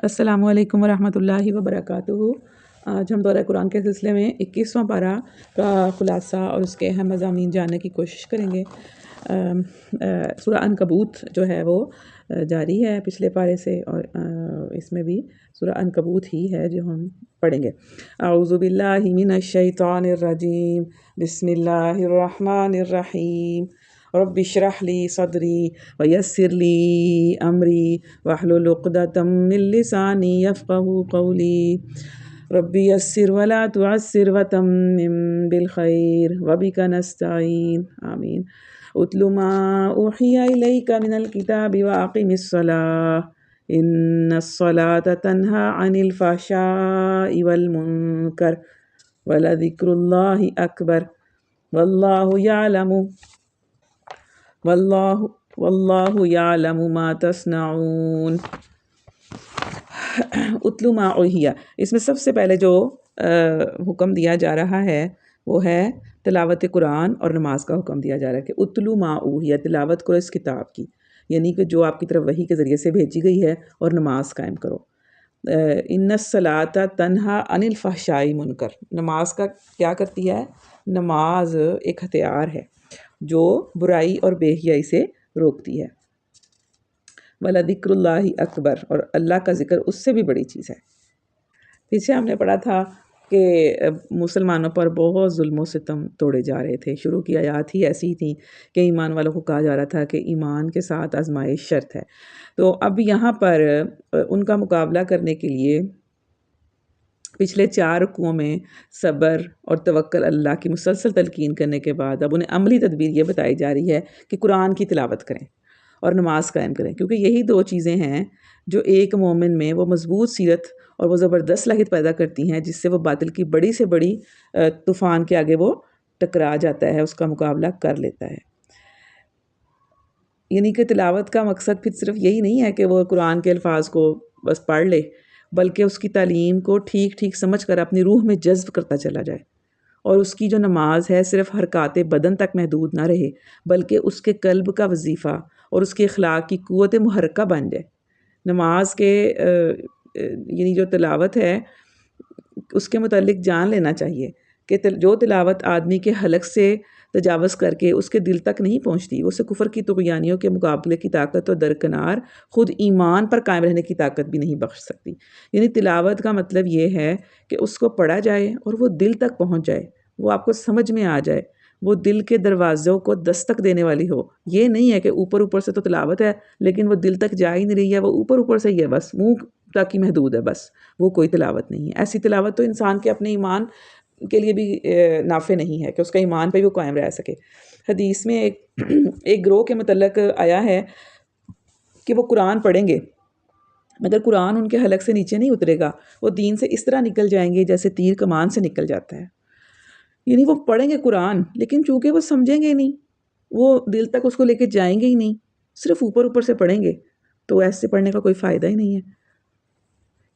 السلام علیکم ورحمۃ اللہ وبرکاتہ۔ آج ہم دورہ قرآن کے سلسلے میں 21واں پارہ کا خلاصہ اور اس کے اہم مضامین جاننے کی کوشش کریں گے۔ سورہ عنکبوت جو ہے وہ جاری ہے پچھلے پارے سے، اور اس میں بھی سورہ عنکبوت ہی ہے جو ہم پڑھیں گے۔ اعوذ باللہ من الشیطان الرجیم، بسم اللہ الرحمن الرحیم۔ رب اشرح لی صدری ویسر لی امری واحلل عقدۃ من لسانی یفقہوا قولی رب یسر ولا تعسر وتمم بالخیر وبک نستعین آمین۔ اتل ما اوحی الیک من الکتاب واقم الصلاۃ ان الصلاۃ تنہی عن الفحشاء والمنکر ولذکر اللہ اکبر واللہ یعلم واللہ یعلم ما تصنعون۔ اتلو ما اوحی، اس میں سب سے پہلے جو حکم دیا جا رہا ہے وہ ہے تلاوت قرآن اور نماز کا حکم دیا جا رہا ہے کہ اتلو ما اوحی، تلاوت کرو اس کتاب کی، یعنی کہ جو آپ کی طرف وحی کے ذریعے سے بھیجی گئی ہے، اور نماز قائم کرو۔ ان الصلاۃ تنہی عن الفحشاء منکر، نماز کا کیا کرتی ہے؟ نماز ایک ہتھیار ہے جو برائی اور بے حیائی سے روکتی ہے۔ وَلَذِكْرُ اللَّهِ اکبر، اور اللہ کا ذکر اس سے بھی بڑی چیز ہے۔ پیچھے ہم نے پڑھا تھا کہ مسلمانوں پر بہت ظلم و ستم توڑے جا رہے تھے، شروع کی آیات ہی ایسی تھیں کہ ایمان والوں کو کہا جا رہا تھا کہ ایمان کے ساتھ آزمائش شرط ہے۔ تو اب یہاں پر ان کا مقابلہ کرنے کے لیے پچھلے 4 رکوعوں میں صبر اور توکل اللہ کی مسلسل تلقین کرنے کے بعد اب انہیں عملی تدبیر یہ بتائی جا رہی ہے کہ قرآن کی تلاوت کریں اور نماز قائم کریں، کیونکہ یہی 2 چیزیں ہیں جو ایک مومن میں وہ مضبوط سیرت اور وہ زبردست صلاحیت پیدا کرتی ہیں، جس سے وہ باطل کی بڑی سے بڑی طوفان کے آگے وہ ٹکرا جاتا ہے، اس کا مقابلہ کر لیتا ہے۔ یعنی کہ تلاوت کا مقصد پھر صرف یہی نہیں ہے کہ وہ قرآن کے الفاظ کو بس پڑھ لے، بلکہ اس کی تعلیم کو ٹھیک ٹھیک سمجھ کر اپنی روح میں جذب کرتا چلا جائے، اور اس کی جو نماز ہے صرف حرکات بدن تک محدود نہ رہے، بلکہ اس کے قلب کا وظیفہ اور اس کے اخلاق کی قوت محرکہ بن جائے۔ نماز کے یعنی جو تلاوت ہے اس کے متعلق جان لینا چاہیے کہ جو تلاوت آدمی کے حلق سے تجاوز کر کے اس کے دل تک نہیں پہنچتی، وہ اسے کفر کی طغیانیوں کے مقابلے کی طاقت اور درکنار خود ایمان پر قائم رہنے کی طاقت بھی نہیں بخش سکتی۔ یعنی تلاوت کا مطلب یہ ہے کہ اس کو پڑھا جائے اور وہ دل تک پہنچ جائے، وہ آپ کو سمجھ میں آ جائے، وہ دل کے دروازوں کو دستک دینے والی ہو۔ یہ نہیں ہے کہ اوپر اوپر سے تو تلاوت ہے لیکن وہ دل تک جا ہی نہیں رہی ہے، وہ اوپر اوپر سے ہی ہے، بس منہ تک ہی محدود ہے، بس وہ کوئی تلاوت نہیں ہے۔ ایسی تلاوت تو انسان کے اپنے ایمان کے لیے بھی نافع نہیں ہے کہ اس کا ایمان پہ بھی وہ قائم رہ سکے۔ حدیث میں ایک گروہ کے متعلق آیا ہے کہ وہ قرآن پڑھیں گے مگر قرآن ان کے حلق سے نیچے نہیں اترے گا، وہ دین سے اس طرح نکل جائیں گے جیسے تیر کمان سے نکل جاتا ہے۔ یعنی وہ پڑھیں گے قرآن لیکن چونکہ وہ سمجھیں گے نہیں، وہ دل تک اس کو لے کے جائیں گے ہی نہیں، صرف اوپر اوپر سے پڑھیں گے، تو ایسے پڑھنے کا کوئی فائدہ ہی نہیں ہے۔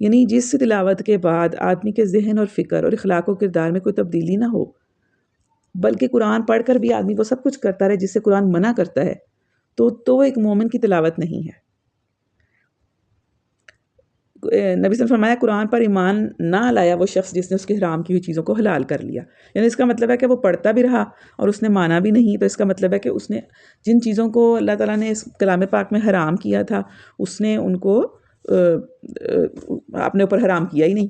یعنی جس تلاوت کے بعد آدمی کے ذہن اور فکر اور اخلاق و کردار میں کوئی تبدیلی نہ ہو، بلکہ قرآن پڑھ کر بھی آدمی وہ سب کچھ کرتا رہے جس سے قرآن منع کرتا ہے، تو وہ ایک مومن کی تلاوت نہیں ہے۔ نبی صلی اللہ علیہ وسلم نے فرمایا قرآن پر ایمان نہ لایا وہ شخص جس نے اس کی حرام کی ہوئی چیزوں کو حلال کر لیا۔ یعنی اس کا مطلب ہے کہ وہ پڑھتا بھی رہا اور اس نے مانا بھی نہیں، تو اس کا مطلب ہے کہ اس نے جن چیزوں کو اللہ تعالیٰ نے اس کلام پاک میں حرام کیا تھا اس نے ان کو اپنے اوپر حرام کیا ہی نہیں،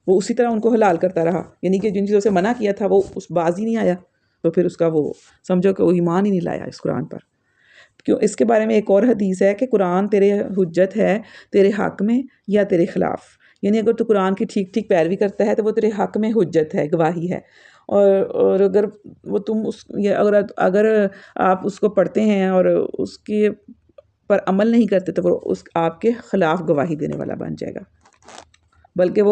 وہ اسی طرح ان کو حلال کرتا رہا۔ یعنی کہ جن چیزوں سے منع کیا تھا وہ اس باز ہی نہیں آیا، تو پھر اس کا وہ سمجھو کہ وہ ایمان ہی نہیں لایا اس قرآن پر۔ کیوں؟ اس کے بارے میں ایک اور حدیث ہے کہ قرآن تیرے حجت ہے تیرے حق میں یا تیرے خلاف۔ یعنی اگر تو قرآن کی ٹھیک ٹھیک پیروی کرتا ہے تو وہ تیرے حق میں حجت ہے، گواہی ہے، اور اگر وہ تم اگر آپ اس کو پڑھتے ہیں اور اس کے پر عمل نہیں کرتے تو وہ آپ کے خلاف گواہی دینے والا بن جائے گا، بلکہ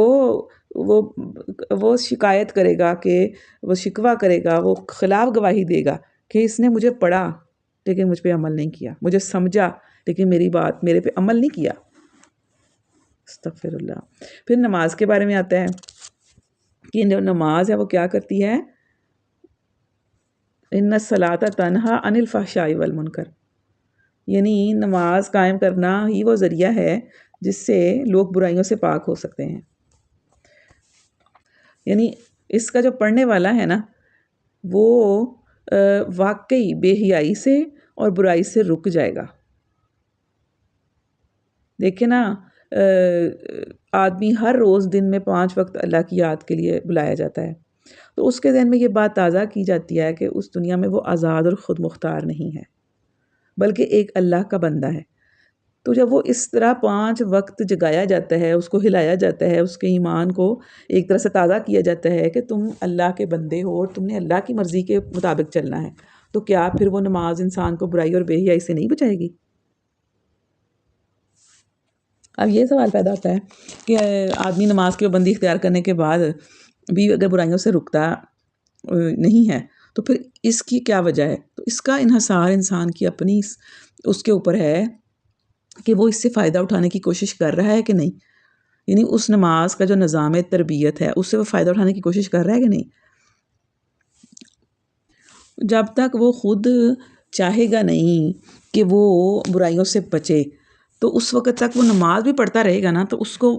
وہ شکایت کرے گا، کہ وہ شکوہ کرے گا، وہ خلاف گواہی دے گا کہ اس نے مجھے پڑھا لیکن مجھ پہ عمل نہیں کیا، مجھے سمجھا لیکن میرے پہ عمل نہیں کیا۔ استغفر اللہ۔ پھر نماز کے بارے میں آتا ہے کہ جو نماز ہے وہ کیا کرتی ہے؟ ان الصلاۃ تنہی عن الفحشاء والمنکر، یعنی نماز قائم کرنا ہی وہ ذریعہ ہے جس سے لوگ برائیوں سے پاک ہو سکتے ہیں. یعنی اس کا جو پڑھنے والا ہے نا وہ واقعی بے حیائی سے اور برائی سے رک جائے گا. دیکھیں نا آدمی ہر روز دن میں 5 وقت اللہ کی یاد کے لیے بلایا جاتا ہے، تو اس کے ذہن میں یہ بات تازہ کی جاتی ہے کہ اس دنیا میں وہ آزاد اور خود مختار نہیں ہے بلکہ ایک اللہ کا بندہ ہے. تو جب وہ اس طرح 5 وقت جگایا جاتا ہے، اس کو ہلایا جاتا ہے، اس کے ایمان کو ایک طرح سے تازہ کیا جاتا ہے کہ تم اللہ کے بندے ہو اور تم نے اللہ کی مرضی کے مطابق چلنا ہے، تو کیا پھر وہ نماز انسان کو برائی اور بے حیائی سے نہیں بچائے گی؟ اب یہ سوال پیدا ہوتا ہے کہ آدمی نماز کی پابندی اختیار کرنے کے بعد بھی اگر برائیوں سے رکتا نہیں ہے تو پھر اس کی کیا وجہ ہے؟ تو اس کا انحصار انسان کی اپنی اس کے اوپر ہے کہ وہ اس سے فائدہ اٹھانے کی کوشش کر رہا ہے کہ نہیں. یعنی اس نماز کا جو نظام تربیت ہے اس سے وہ فائدہ اٹھانے کی کوشش کر رہا ہے کہ نہیں. جب تک وہ خود چاہے گا نہیں کہ وہ برائیوں سے بچے تو اس وقت تک وہ نماز بھی پڑھتا رہے گا نا تو اس کو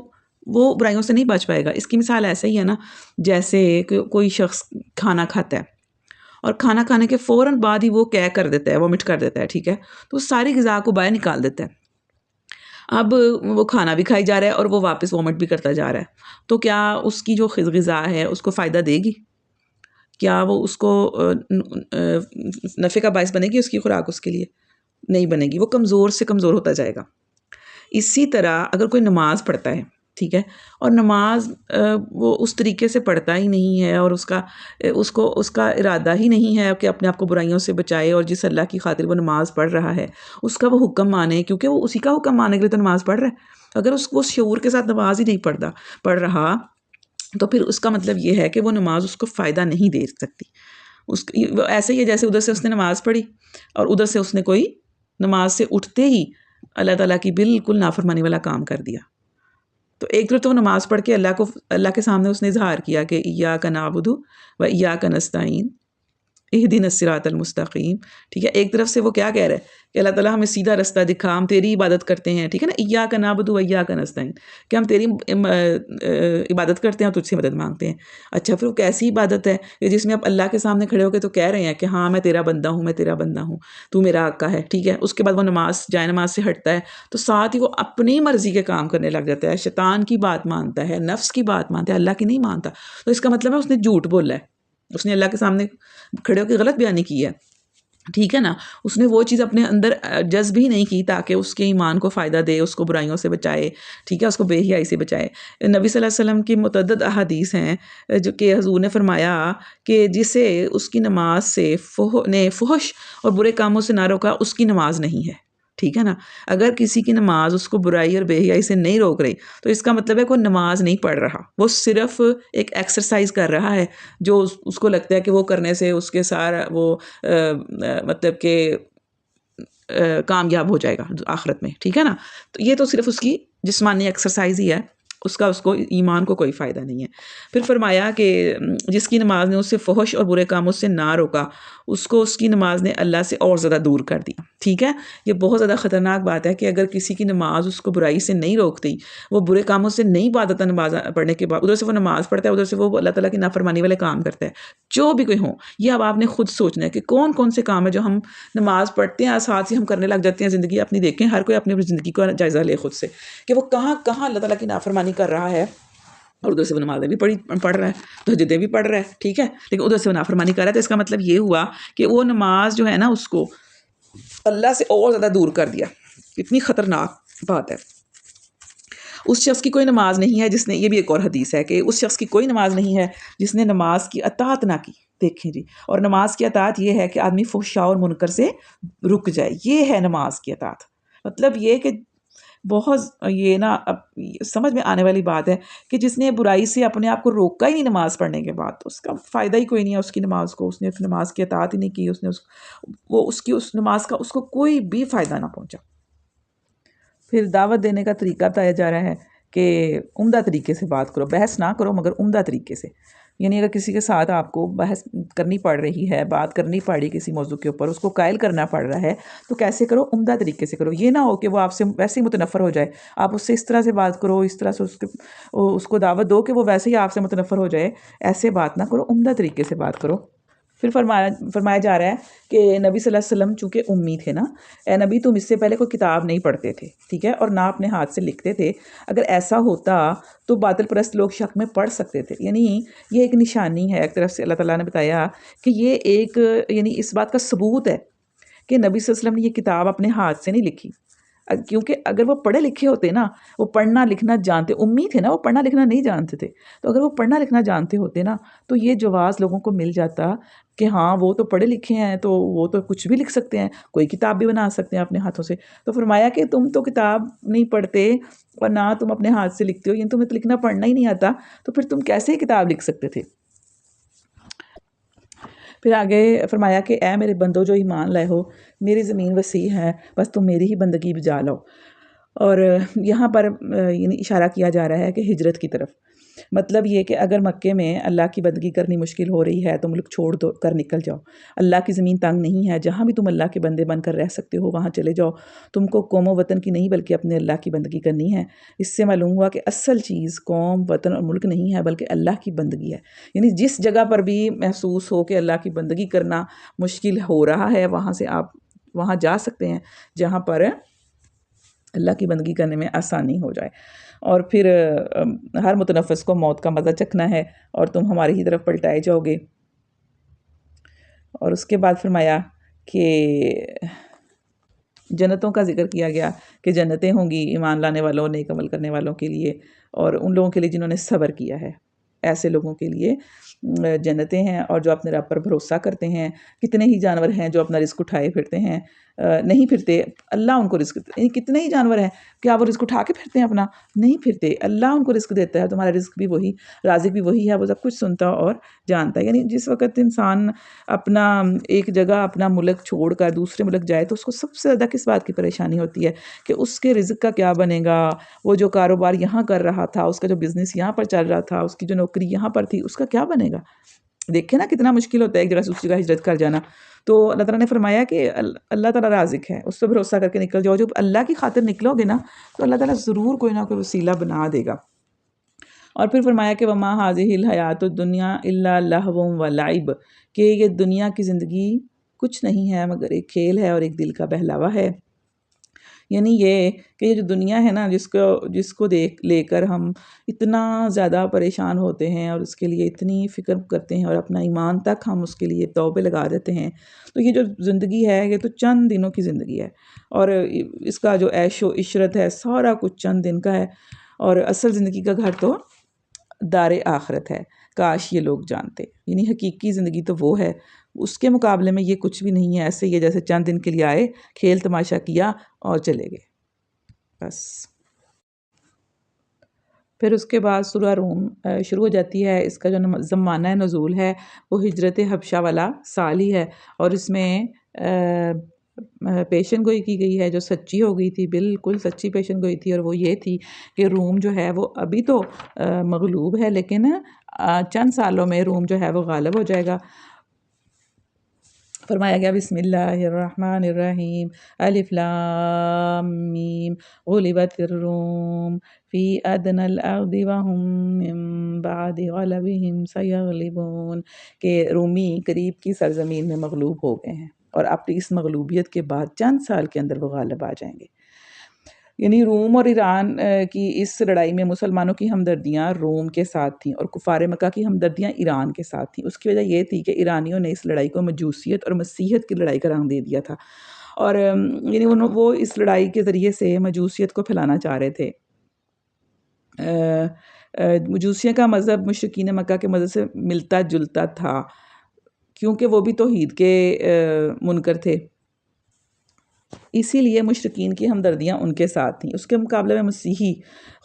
وہ برائیوں سے نہیں بچ پائے گا. اس کی مثال ایسے ہی ہے نا جیسے کہ کوئی شخص کھانا کھاتا ہے اور کھانا کھانے کے فوراً بعد ہی وہ کر دیتا ہے، وومٹ کر دیتا ہے، ٹھیک ہے، تو ساری غذا کو باہر نکال دیتا ہے. اب وہ کھانا بھی کھائی جا رہا ہے اور وہ واپس وومٹ بھی کرتا جا رہا ہے، تو کیا اس کی جو غذا ہے اس کو فائدہ دے گی؟ کیا وہ اس کو نفع کا باعث بنے گی؟ اس کی خوراک اس کے لیے نہیں بنے گی، وہ کمزور سے کمزور ہوتا جائے گا. اسی طرح اگر کوئی نماز پڑھتا ہے، ٹھیک ہے، اور نماز وہ اس طریقے سے پڑھتا ہی نہیں ہے اور اس کا ارادہ ہی نہیں ہے کہ اپنے آپ کو برائیوں سے بچائے، اور جس اللہ کی خاطر وہ نماز پڑھ رہا ہے اس کا وہ حکم مانے، کیونکہ وہ اسی کا حکم ماننے کے لیے تو نماز پڑھ رہا ہے. اگر اس کو شعور کے ساتھ نماز ہی نہیں پڑھ رہا تو پھر اس کا مطلب یہ ہے کہ وہ نماز اس کو فائدہ نہیں دے سکتی. ایسے ہی ہے جیسے ادھر سے اس نے نماز پڑھی اور ادھر سے اس نے کوئی نماز سے اٹھتے ہی اللہ تعالیٰ کی بالکل نافرمانی والا کام کر دیا. تو ایک طرف تو وہ نماز پڑھ کے اللہ کے سامنے اس نے اظہار کیا کہ ایاک نعبد و ایاک نستعین اہدنا الصراط المستقیم، ٹھیک ہے. ایک طرف سے وہ کیا کہہ رہا ہے کہ اللہ تعالیٰ ہمیں سیدھا رستہ دکھا، ہم تیری عبادت کرتے ہیں، ٹھیک ہے نا، ایاک نعبد و ایاک نستعین، کہ ہم تیری عبادت کرتے ہیں اور تجھ سے مدد مانگتے ہیں. اچھا پھر وہ کیسی عبادت ہے کہ جس میں آپ اللہ کے سامنے کھڑے ہو کے تو کہہ رہے ہیں کہ ہاں میں تیرا بندہ ہوں، میں تیرا بندہ ہوں، تو میرا آقا ہے، ٹھیک ہے. اس کے بعد وہ جائے نماز سے ہٹتا ہے تو ساتھ ہی وہ اپنی مرضی کے کام کرنے لگ جاتا ہے، شیطان کی بات مانتا ہے، نفس کی بات مانتا ہے، اللہ کی نہیں مانتا. تو اس کا مطلب ہے اس نے جھوٹ بولا ہے، اس نے اللہ کے سامنے کھڑے ہو کے غلط بیانی کی ہے، ٹھیک ہے نا. اس نے وہ چیز اپنے اندر جذب ہی نہیں کی تاکہ اس کے ایمان کو فائدہ دے، اس کو برائیوں سے بچائے، ٹھیک ہے، اس کو بے حیائی سے بچائے. نبی صلی اللہ علیہ وسلم کی متعدد احادیث ہیں جو کہ حضور نے فرمایا کہ جسے اس کی نماز سے فحش اور برے کاموں سے نہ روکا اس کی نماز نہیں ہے، ٹھیک ہے نا. اگر کسی کی نماز اس کو برائی اور بے حیائی سے نہیں روک رہی تو اس کا مطلب ہے کہ وہ نماز نہیں پڑھ رہا، وہ صرف ایک ایکسرسائز کر رہا ہے جو اس کو لگتا ہے کہ وہ کرنے سے اس کے سارا وہ مطلب کہ کامیاب ہو جائے گا آخرت میں، ٹھیک ہے نا. تو یہ تو صرف اس کی جسمانی ایکسرسائز ہی ہے، اس کو ایمان کو کوئی فائدہ نہیں ہے. پھر فرمایا کہ جس کی نماز نے اس سے فحش اور برے کاموں سے نہ روکا اس کو اس کی نماز نے اللہ سے اور زیادہ دور کر دیا، ٹھیک ہے. یہ بہت زیادہ خطرناک بات ہے کہ اگر کسی کی نماز اس کو برائی سے نہیں روکتی، وہ برے کاموں سے نہیں باتا نماز پڑھنے کے بعد ادھر سے وہ نماز پڑھتا ہے، ادھر سے وہ اللہ تعالیٰ کی نافرمانی والے کام کرتا ہے، جو بھی کوئی ہوں. یہ اب آپ نے خود سوچنا ہے کہ کون کون سے کام ہے جو ہم نماز پڑھتے ہیں ساتھ ہی ہم کرنے لگ جاتے ہیں. زندگی اپنی دیکھیں، ہر کوئی اپنی زندگی کو جائزہ لے خود سے کہ وہ کہاں کہاں اللہ تعالیٰ کی نافرمانی کر رہا ہے، اور ادھر سے وہ نمازیں بھی پڑھ رہا ہے، تہجدیں بھی پڑھ رہا ہے، ٹھیک ہے، لیکن ادھر سے وہ نافرمانی کر رہا ہے. تو اس کا مطلب یہ ہوا کہ وہ نماز جو ہے نا اس کو اللہ سے اور زیادہ دور کر دیا. اتنی خطرناک بات ہے. اس شخص کی کوئی نماز نہیں ہے جس نے، یہ بھی ایک اور حدیث ہے کہ اس شخص کی کوئی نماز نہیں ہے جس نے نماز کی اطاعت نہ کی. دیکھیں جی، اور نماز کی اطاعت یہ ہے کہ آدمی فحشاء اور منکر سے رک جائے، یہ ہے نماز کی اطاعت. مطلب یہ کہ بہت یہ نا سمجھ میں آنے والی بات ہے کہ جس نے برائی سے اپنے آپ کو روکا ہی نہیں نماز پڑھنے کے بعد تو اس کا فائدہ ہی کوئی نہیں ہے اس کی نماز کو. اس نے نماز کی اطاعت ہی نہیں کی، اس نماز کا اس کو کوئی بھی فائدہ نہ پہنچا. پھر دعوت دینے کا طریقہ بتایا جا رہا ہے کہ عمدہ طریقے سے بات کرو، بحث نہ کرو مگر عمدہ طریقے سے. یعنی اگر کسی کے ساتھ آپ کو بحث کرنی پڑ رہی ہے، بات کرنی پڑی کسی موضوع کے اوپر، اس کو قائل کرنا پڑ رہا ہے، تو کیسے کرو؟ عمدہ طریقے سے کرو. یہ نہ ہو کہ وہ آپ سے ویسے ہی متنفر ہو جائے. آپ اس سے اس طرح سے بات کرو، اس طرح سے اس کو دعوت دو کہ وہ ویسے ہی آپ سے متنفر ہو جائے. ایسے بات نہ کرو، عمدہ طریقے سے بات کرو. پھر فرمایا جا رہا ہے کہ نبی صلی اللہ علیہ وسلم چونکہ امی تھے نا، اے نبی تم اس سے پہلے کوئی کتاب نہیں پڑھتے تھے، ٹھیک ہے، اور نہ اپنے ہاتھ سے لکھتے تھے. اگر ایسا ہوتا تو باطل پرست لوگ شک میں پڑھ سکتے تھے. یعنی یہ ایک نشانی ہے ایک طرف سے. اللہ تعالیٰ نے بتایا کہ یہ ایک یعنی اس بات کا ثبوت ہے کہ نبی صلی اللہ علیہ وسلم نے یہ کتاب اپنے ہاتھ سے نہیں لکھی. کیونکہ اگر وہ پڑھے لکھے ہوتے نا، وہ پڑھنا لکھنا جانتے، امی تھے نا، وہ پڑھنا لکھنا نہیں جانتے تھے، تو اگر وہ پڑھنا لکھنا جانتے ہوتے نا تو یہ جواز لوگوں کو مل جاتا کہ ہاں وہ تو پڑھے لکھے ہیں، تو وہ تو کچھ بھی لکھ سکتے ہیں، کوئی کتاب بھی بنا سکتے ہیں اپنے ہاتھوں سے. تو فرمایا کہ تم تو کتاب نہیں پڑھتے اور نہ تم اپنے ہاتھ سے لکھتے ہو، یعنی تمہیں تو لکھنا پڑھنا ہی نہیں آتا، تو پھر تم کیسے کتاب لکھ سکتے تھے؟ پھر آگے فرمایا کہ اے میرے بندو جو ایمان لائے ہو، میری زمین وسیع ہے، بس تم میری ہی بندگی بجا لو. اور یہاں پر یعنی اشارہ کیا جا رہا ہے کہ ہجرت کی طرف. مطلب یہ کہ اگر مکے میں اللہ کی بندگی کرنی مشکل ہو رہی ہے تو ملک چھوڑ دو کر نکل جاؤ. اللہ کی زمین تنگ نہیں ہے، جہاں بھی تم اللہ کے بندے بن کر رہ سکتے ہو وہاں چلے جاؤ. تم کو قوم و وطن کی نہیں بلکہ اپنے اللہ کی بندگی کرنی ہے. اس سے معلوم ہوا کہ اصل چیز قوم، وطن اور ملک نہیں ہے بلکہ اللہ کی بندگی ہے. یعنی جس جگہ پر بھی محسوس ہو کہ اللہ کی بندگی کرنا مشکل ہو رہا ہے، وہاں سے آپ وہاں جا سکتے ہیں جہاں پر اللہ کی بندگی کرنے میں آسانی ہو جائے. اور پھر ہر متنفس کو موت کا مزہ چکھنا ہے اور تم ہماری ہی طرف پلٹائے جاؤ گے. اور اس کے بعد فرمایا کہ جنتوں کا ذکر کیا گیا کہ جنتیں ہوں گی ایمان لانے والوں، نیک عمل کرنے والوں کے لیے، اور ان لوگوں کے لیے جنہوں نے صبر کیا ہے. ایسے لوگوں کے لیے جنتیں ہیں. اور جو اپنے رب پر بھروسہ کرتے ہیں. کتنے ہی جانور ہیں جو اپنا رزق اٹھائے پھرتے ہیں، نہیں پھرتے، اللہ ان کو رزق دیتا ہے. کتنے ہی جانور ہیں، کیا وہ رزق اٹھا کے پھرتے ہیں اپنا؟ نہیں پھرتے، اللہ ان کو رزق دیتا ہے. تمہارا رزق بھی وہی، رازق بھی وہی ہے، وہ سب کچھ سنتا اور جانتا ہے. یعنی جس وقت انسان اپنا ایک جگہ اپنا ملک چھوڑ کر دوسرے ملک جائے تو اس کو سب سے زیادہ کس بات کی پریشانی ہوتی ہے کہ اس کے رزق کا کیا بنے گا. وہ جو کاروبار یہاں کر رہا تھا، اس کا جو بزنس یہاں پر چل رہا تھا، اس کی جو نوکری یہاں پر تھی، اس کا کیا بنے گا؟ دیکھیں نا کتنا مشکل ہوتا ہے ایک جگہ سے دوسری جگہ ہجرت کر جانا. تو اللہ تعالیٰ نے فرمایا کہ اللہ تعالیٰ رازق ہے، اس پہ بھروسہ کر کے نکل جاؤ. جب اللہ کی خاطر نکلو گے نا تو اللہ تعالیٰ ضرور کوئی نہ کوئی وسیلہ بنا دے گا. اور پھر فرمایا کہ وما هذه الحیات الدنیا الا لہو و لعب، کہ یہ دنیا کی زندگی کچھ نہیں ہے مگر ایک کھیل ہے اور ایک دل کا بہلاوا ہے. یعنی یہ کہ یہ جو دنیا ہے نا، جس کو لے کر ہم اتنا زیادہ پریشان ہوتے ہیں اور اس کے لیے اتنی فکر کرتے ہیں اور اپنا ایمان تک ہم اس کے لیے توبے لگا دیتے ہیں، تو یہ جو زندگی ہے یہ تو چند دنوں کی زندگی ہے. اور اس کا جو عیش و عشرت ہے سارا کچھ چند دن کا ہے. اور اصل زندگی کا گھر تو دار آخرت ہے. کاش یہ لوگ جانتے. یعنی حقیقی زندگی تو وہ ہے، اس کے مقابلے میں یہ کچھ بھی نہیں ہے. ایسے یہ جیسے چند دن کے لیے آئے، کھیل تماشا کیا اور چلے گئے بس. پھر اس کے بعد سورہ روم شروع ہو جاتی ہے. اس کا جو زمانہ نزول ہے وہ ہجرت حبشہ والا سال ہی ہے. اور اس میں پیشن گوئی کی گئی ہے جو سچی ہو گئی تھی، بالکل سچی پیشن گوئی تھی. اور وہ یہ تھی کہ روم جو ہے وہ ابھی تو مغلوب ہے، لیکن چند سالوں میں روم جو ہے وہ غالب ہو جائے گا. فرمایا گیا بسم اللہ الرحمن الرحیم الف لام میم غلبت الروم فی ادنی الارض وهم من بعد غلبهم سیغلبون، کہ رومی قریب کی سرزمین میں مغلوب ہو گئے ہیں اور اپنی اس مغلوبیت کے بعد چند سال کے اندر وہ غالب آ جائیں گے. یعنی روم اور ایران کی اس لڑائی میں مسلمانوں کی ہمدردیاں روم کے ساتھ تھیں اور کفار مکہ کی ہمدردیاں ایران کے ساتھ تھیں. اس کی وجہ یہ تھی کہ ایرانیوں نے اس لڑائی کو مجوسیت اور مسیحیت کی لڑائی کا رنگ دے دیا تھا. اور یعنی وہ اس لڑائی کے ذریعے سے مجوسیت کو پھیلانا چاہ رہے تھے. مجوسیہ کا مذہب مشرکین مکہ کے مذہب سے ملتا جلتا تھا کیونکہ وہ بھی توحید کے منکر تھے، اسی لیے مشرکین کی ہمدردیاں ان کے ساتھ تھیں. اس کے مقابلے میں مسیحی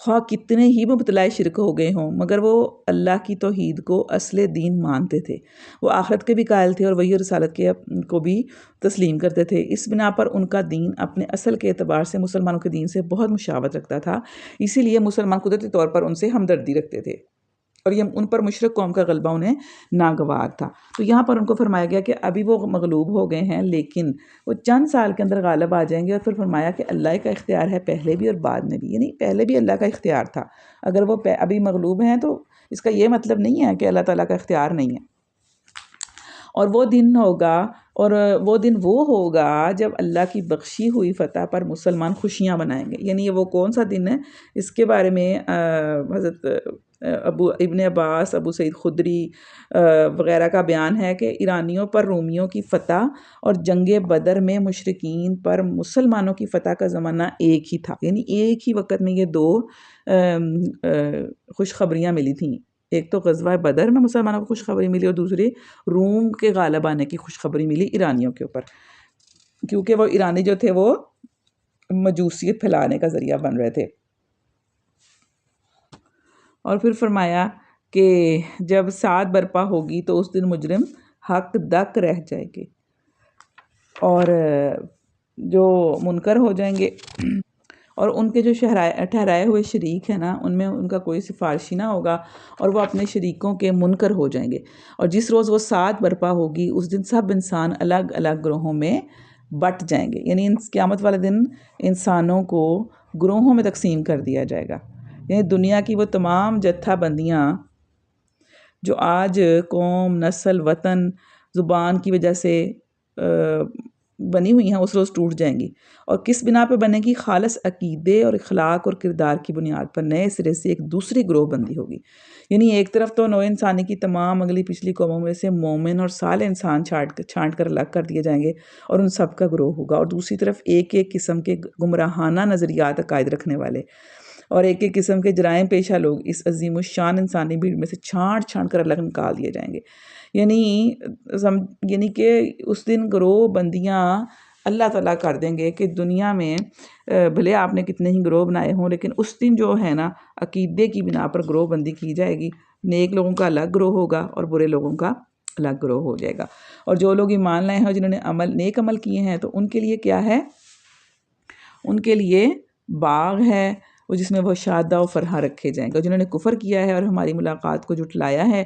خواہ کتنے ہی مبتلا شرک ہو گئے ہوں مگر وہ اللہ کی توحید کو اصل دین مانتے تھے. وہ آخرت کے بھی قائل تھے اور وہی رسالت کے کو بھی تسلیم کرتے تھے. اس بنا پر ان کا دین اپنے اصل کے اعتبار سے مسلمانوں کے دین سے بہت مشابہت رکھتا تھا، اسی لیے مسلمان قدرتی طور پر ان سے ہمدردی رکھتے تھے. اور یہ ان پر مشرک قوم کا غلبہ انہیں ناگوار تھا۔ تو یہاں پر ان کو فرمایا گیا کہ ابھی وہ مغلوب ہو گئے ہیں، لیکن وہ چند سال کے اندر غالب آ جائیں گے، اور پھر فرمایا کہ اللہ کا اختیار ہے پہلے بھی اور بعد میں بھی، یعنی پہلے بھی اللہ کا اختیار تھا۔ اگر وہ ابھی مغلوب ہیں تو اس کا یہ مطلب نہیں ہے کہ اللہ تعالیٰ کا اختیار نہیں ہے۔ اور وہ دن ہوگا، اور وہ دن وہ ہوگا جب اللہ کی بخشی ہوئی فتح پر مسلمان خوشیاں منائیں گے۔ یعنی یہ وہ کون سا دن ہے، اس کے بارے میں حضرت ابن عباس، ابو سعید خدری وغیرہ کا بیان ہے کہ ایرانیوں پر رومیوں کی فتح اور جنگ بدر میں مشرکین پر مسلمانوں کی فتح کا زمانہ ایک ہی تھا، یعنی ایک ہی وقت میں یہ دو خوشخبریاں ملی تھیں۔ ایک تو غزوہ بدر میں مسلمانوں کو خوشخبری ملی، اور دوسری روم کے غالب آنے کی خوشخبری ملی ایرانیوں کے اوپر، کیونکہ وہ ایرانی جو تھے وہ مجوسیت پھیلانے کا ذریعہ بن رہے تھے۔ اور پھر فرمایا کہ جب ساعت برپا ہوگی تو اس دن مجرم حق دک رہ جائے گے، اور جو منکر ہو جائیں گے، اور ان کے جو ٹھہرائے ہوئے شریک ہیں نا، ان میں ان کا کوئی سفارشی نہ ہوگا، اور وہ اپنے شریکوں کے منکر ہو جائیں گے۔ اور جس روز وہ ساعت برپا ہوگی اس دن سب انسان الگ الگ گروہوں میں بٹ جائیں گے، یعنی قیامت والے دن انسانوں کو گروہوں میں تقسیم کر دیا جائے گا۔ یعنی دنیا کی وہ تمام جتھا بندیاں جو آج قوم، نسل، وطن، زبان کی وجہ سے بنی ہوئی ہیں، اس روز ٹوٹ جائیں گی، اور کس بنا پہ بنے گی؟ خالص عقیدے اور اخلاق اور کردار کی بنیاد پر نئے سرے سے ایک دوسری گروہ بندی ہوگی۔ یعنی ایک طرف تو نوع انسانی کی تمام اگلی پچھلی قوموں میں سے مومن اور صالح انسان چھانٹ کر الگ کر دیے جائیں گے، اور ان سب کا گروہ ہوگا، اور دوسری طرف ایک ایک قسم کے گمراہانہ نظریات عقائد رکھنے والے اور ایک ایک قسم کے جرائم پیشہ لوگ اس عظیم الشان انسانی بھیڑ میں سے چھانٹ کر الگ نکال دیے جائیں گے۔ یعنی کہ اس دن گروہ بندیاں اللہ تعالیٰ کر دیں گے کہ دنیا میں بھلے آپ نے کتنے ہی گروہ بنائے ہوں، لیکن اس دن جو ہے نا عقیدے کی بنا پر گروہ بندی کی جائے گی۔ نیک لوگوں کا الگ گروہ ہوگا اور برے لوگوں کا الگ گروہ ہو جائے گا۔ اور جو لوگ ایمان لائے ہیں اور جنہوں نے نیک عمل کیے ہیں تو ان کے لیے کیا ہے؟ ان کے لیے باغ ہے وہ جس میں وہ شادہ و فرحہ رکھے جائیں گے۔ اور جنہوں نے کفر کیا ہے اور ہماری ملاقات کو جھٹلایا ہے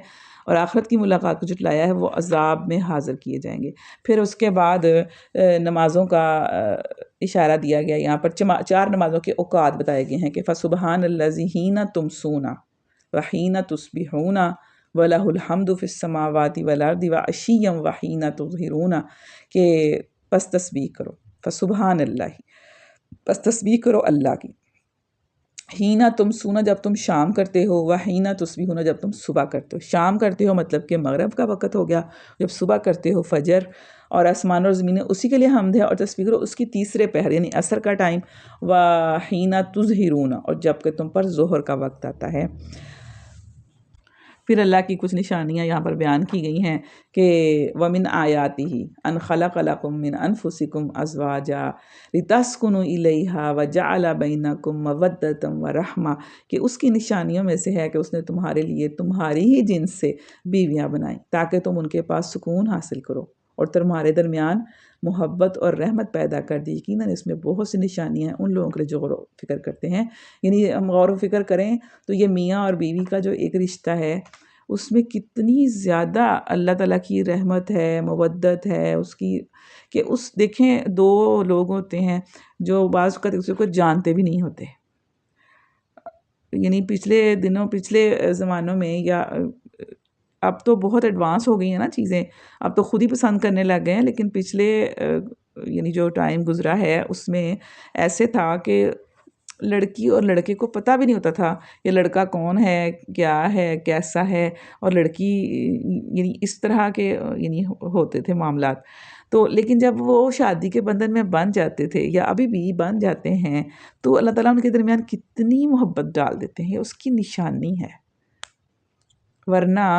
اور آخرت کی ملاقات کو جھٹلایا ہے، وہ عذاب میں حاضر کیے جائیں گے۔ پھر اس کے بعد نمازوں کا اشارہ دیا گیا، یہاں پر 4 نمازوں کے اوقات بتائے گئے ہیں کہ فَسُبْحَانَ الَّذِي حِینَ تُمْسُونَ وَحِینَ تُصْبِحُونَ وَلَهُ الْحَمْدُ فِي السَّمَاوَاتِ وَالْأَرْضِ وَعَشِيًّا وَحِینَ تُظْہِرُونَ، کہ پس تسبیح کرو، فَسُبْحَانَ اللَّهِ، پس تسبیح کرو اللہ کی، ہینا تم سونا جب تم شام کرتے ہو، وحینا تصبحون جب تم صبح کرتے ہو۔ شام کرتے ہو مطلب کہ مغرب کا وقت ہو گیا، جب صبح کرتے ہو فجر، اور آسمان اور زمینیں اسی کے لیے حمد ہے، اور تسبیح کرو اس کی تیسرے پہر یعنی عصر کا ٹائم، وحینا تظہرون، اور جب کہ تم پر ظہر کا وقت آتا ہے۔ پھر اللہ کی کچھ نشانیاں یہاں پر بیان کی گئی ہیں کہ وَمِنْ آیَاتِهِ أَنْ خَلَقَ لَكُم مِّنْ أَنفُسِكُمْ أَزْوَاجًا لِتَسْكُنُوا إِلَيْهَا وَجَعَلَ بَيْنَكُمْ مَوَدَّةً وَرَحْمَةً، کہ اس کی نشانیوں میں سے ہے کہ اس نے تمہارے لیے تمہاری ہی جنس سے بیویاں بنائیں تاکہ تم ان کے پاس سکون حاصل کرو، اور تمہارے درمیان محبت اور رحمت پیدا کر دی۔ یقیناً اس میں بہت سی نشانیاں ہیں ان لوگوں کے لیے جو غور و فکر کرتے ہیں۔ یعنی ہم غور و فکر کریں تو یہ میاں اور بیوی کا جو ایک رشتہ ہے، اس میں کتنی زیادہ اللہ تعالیٰ کی رحمت ہے، مودت ہے اس کی، کہ اس دیکھیں 2 لوگ ہوتے ہیں جو بعض اوقات ایک دوسرے کو جانتے بھی نہیں ہوتے۔ یعنی پچھلے زمانوں میں، یا اب تو بہت ایڈوانس ہو گئی ہیں نا چیزیں، اب تو خود ہی پسند کرنے لگ گئے ہیں، لیکن پچھلے یعنی جو ٹائم گزرا ہے اس میں ایسے تھا کہ لڑکی اور لڑکے کو پتہ بھی نہیں ہوتا تھا یہ لڑکا کون ہے، کیا ہے، کیسا ہے، اور لڑکی، یعنی اس طرح کے یعنی ہوتے تھے معاملات۔ تو لیکن جب وہ شادی کے بندھن میں بن جاتے تھے یا ابھی بھی بن جاتے ہیں تو اللہ تعالیٰ ان کے درمیان کتنی محبت ڈال دیتے ہیں، اس کی نشانی ہے۔ ورنہ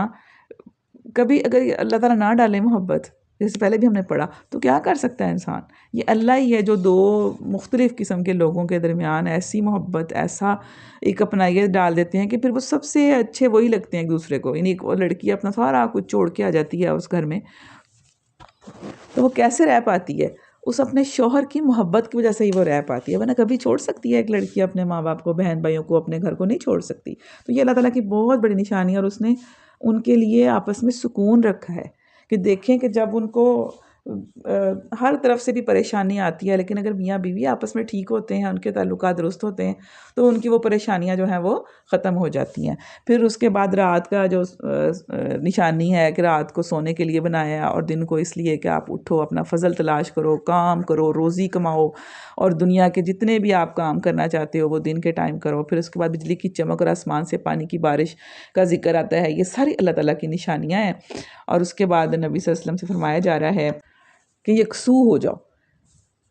کبھی اگر اللہ تعالیٰ نہ ڈالے محبت، جیسے پہلے بھی ہم نے پڑھا، تو کیا کر سکتا ہے انسان؟ یہ اللہ ہی ہے جو 2 مختلف قسم کے لوگوں کے درمیان ایسی محبت، ایسا ایک اپنائیت ڈال دیتے ہیں کہ پھر وہ سب سے اچھے وہی لگتے ہیں ایک دوسرے کو۔ یعنی ایک لڑکی اپنا سارا کچھ چھوڑ کے آ جاتی ہے اس گھر میں، تو وہ کیسے رہ پاتی ہے؟ اس اپنے شوہر کی محبت کی وجہ سے ہی وہ رہ پاتی ہے، ورنہ کبھی چھوڑ سکتی ہے ایک لڑکی اپنے ماں باپ کو، بہن بھائیوں کو، اپنے گھر کو نہیں چھوڑ سکتی۔ تو یہ اللہ تعالیٰ کی بہت بڑی نشانی ہے، اور اس نے ان کے لیے آپس میں سکون رکھا ہے کہ دیکھیں کہ جب ان کو ہر طرف سے بھی پریشانی آتی ہے، لیکن اگر میاں بیوی آپس میں ٹھیک ہوتے ہیں، ان کے تعلقات درست ہوتے ہیں، تو ان کی وہ پریشانیاں جو ہیں وہ ختم ہو جاتی ہیں۔ پھر اس کے بعد رات کا جو نشانی ہے کہ رات کو سونے کے لیے بنایا، اور دن کو اس لیے کہ آپ اٹھو، اپنا فضل تلاش کرو، کام کرو، روزی کماؤ، اور دنیا کے جتنے بھی آپ کام کرنا چاہتے ہو وہ دن کے ٹائم کرو۔ پھر اس کے بعد بجلی کی چمک اور آسمان سے پانی کی بارش کا ذکر آتا ہے۔ یہ ساری اللہ تعالیٰ کی نشانیاں ہیں۔ اور اس کے بعد نبی صلی اللہ علیہ وسلم سے فرمایا جا رہا ہے کہ یکسو ہو جاؤ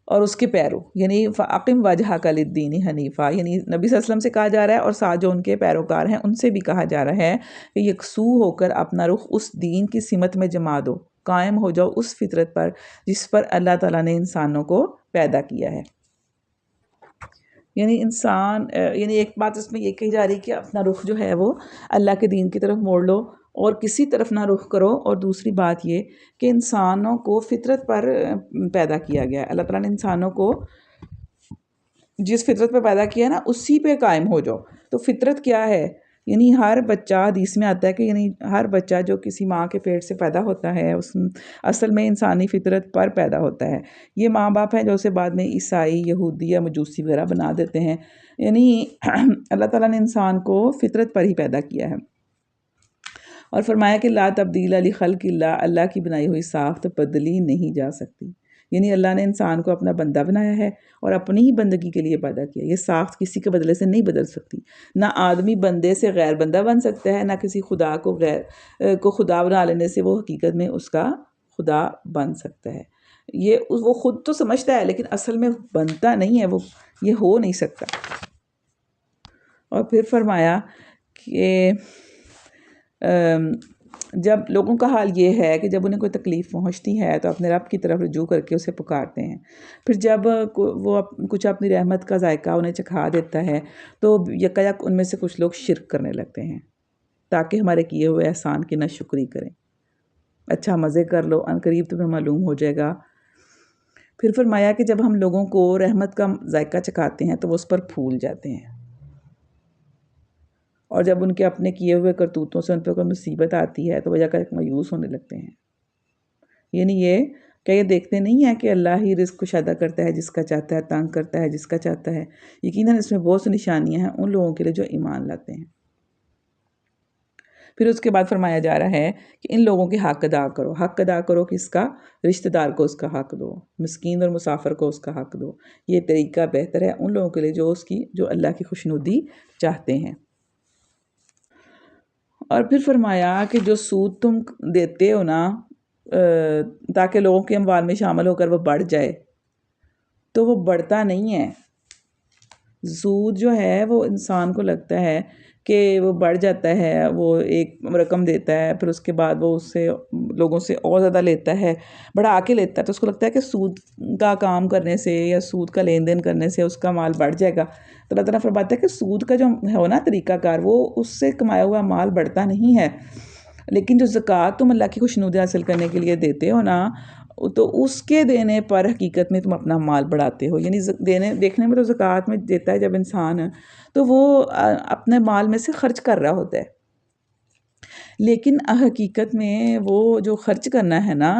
اور اس کے پیرو، یعنی فاقم وجہک للدین حنیفہ، یعنی نبی صلی اللہ علیہ وسلم سے کہا جا رہا ہے، اور ساتھ جو ان کے پیروکار ہیں ان سے بھی کہا جا رہا ہے کہ یکسو ہو کر اپنا رخ اس دین کی سمت میں جما دو، قائم ہو جاؤ اس فطرت پر جس پر اللہ تعالیٰ نے انسانوں کو پیدا کیا ہے۔ یعنی انسان یعنی ایک بات اس میں یہ کہی جا رہی ہے کہ اپنا رخ جو ہے وہ اللہ کے دین کی طرف موڑ لو اور کسی طرف نہ رخ کرو، اور دوسری بات یہ کہ انسانوں کو فطرت پر پیدا کیا گیا ہے۔ اللہ تعالیٰ نے انسانوں کو جس فطرت پہ پیدا کیا ہے نا اسی پہ قائم ہو جاؤ۔ تو فطرت کیا ہے؟ یعنی ہر بچہ، حدیث میں آتا ہے کہ یعنی ہر بچہ جو کسی ماں کے پیٹ سے پیدا ہوتا ہے اس اصل میں انسانی فطرت پر پیدا ہوتا ہے۔ یہ ماں باپ ہیں جو اسے بعد میں عیسائی، یہودی یا مجوسی وغیرہ بنا دیتے ہیں۔ یعنی اللہ تعالیٰ نے انسان کو فطرت پر ہی پیدا کیا ہے، اور فرمایا کہ لا تبدیل لخلق اللہ، اللہ کی بنائی ہوئی ساخت بدلی نہیں جا سکتی۔ یعنی اللہ نے انسان کو اپنا بندہ بنایا ہے اور اپنی ہی بندگی کے لیے پیدا کیا۔ یہ ساخت کسی کے بدلے سے نہیں بدل سکتی۔ نہ آدمی بندے سے غیر بندہ بن سکتا ہے، نہ کسی خدا کو خدا بنا لینے سے وہ حقیقت میں اس کا خدا بن سکتا ہے۔ وہ خود تو سمجھتا ہے لیکن اصل میں بنتا نہیں ہے، وہ یہ ہو نہیں سکتا۔ اور پھر فرمایا کہ جب لوگوں کا حال یہ ہے کہ جب انہیں کوئی تکلیف پہنچتی ہے تو اپنے رب کی طرف رجوع کر کے اسے پکارتے ہیں، پھر جب وہ کچھ اپنی رحمت کا ذائقہ انہیں چکھا دیتا ہے تو یکایک ان میں سے کچھ لوگ شرک کرنے لگتے ہیں تاکہ ہمارے کیے ہوئے احسان کی ناشکری کریں۔ اچھا مزے کر لو، ان قریب تمہیں معلوم ہو جائے گا۔ پھر فرمایا کہ جب ہم لوگوں کو رحمت کا ذائقہ چکھاتے ہیں تو وہ اس پر پھول جاتے ہیں، اور جب ان کے اپنے کیے ہوئے کرتوتوں سے ان پہ کوئی مصیبت آتی ہے تو وہ جا کر مایوس ہونے لگتے ہیں۔ یعنی یہ دیکھتے نہیں ہیں کہ اللہ ہی رزق کشادہ کرتا ہے جس کا چاہتا ہے، تنگ کرتا ہے جس کا چاہتا ہے۔ یقیناً اس میں بہت سی نشانیاں ہیں ان لوگوں کے لیے جو ایمان لاتے ہیں۔ پھر اس کے بعد فرمایا جا رہا ہے کہ ان لوگوں کے حق ادا کرو۔ حق ادا کرو کس کا؟ رشتہ دار کو اس کا حق دو، مسکین اور مسافر کو اس کا حق دو۔ یہ طریقہ بہتر ہے ان لوگوں کے لیے جو اللہ کی خوشنودی چاہتے ہیں۔ اور پھر فرمایا کہ جو سود تم دیتے ہو نا تاکہ لوگوں کے اموال میں شامل ہو کر وہ بڑھ جائے، تو وہ بڑھتا نہیں ہے۔ سود جو ہے وہ انسان کو لگتا ہے کہ وہ بڑھ جاتا ہے، وہ ایک رقم دیتا ہے، پھر اس کے بعد وہ اس سے لوگوں سے اور زیادہ لیتا ہے، بڑھا کے لیتا ہے، تو اس کو لگتا ہے کہ سود کا کام کرنے سے یا سود کا لین دین کرنے سے اس کا مال بڑھ جائے گا۔ تو اللہ تعالیٰ فرماتا ہے کہ سود کا جو ہے نا طریقہ کار، وہ اس سے کمایا ہوا مال بڑھتا نہیں ہے، لیکن جو زکوٰۃ تم اللہ کی خوشنودی حاصل کرنے کے لیے دیتے ہو نا، تو اس کے دینے پر حقیقت میں تم اپنا مال بڑھاتے ہو۔ یعنی دیکھنے میں تو زکوٰۃ میں دیتا ہے جب انسان تو وہ اپنے مال میں سے خرچ کر رہا ہوتا ہے، لیکن حقیقت میں وہ جو خرچ کرنا ہے نا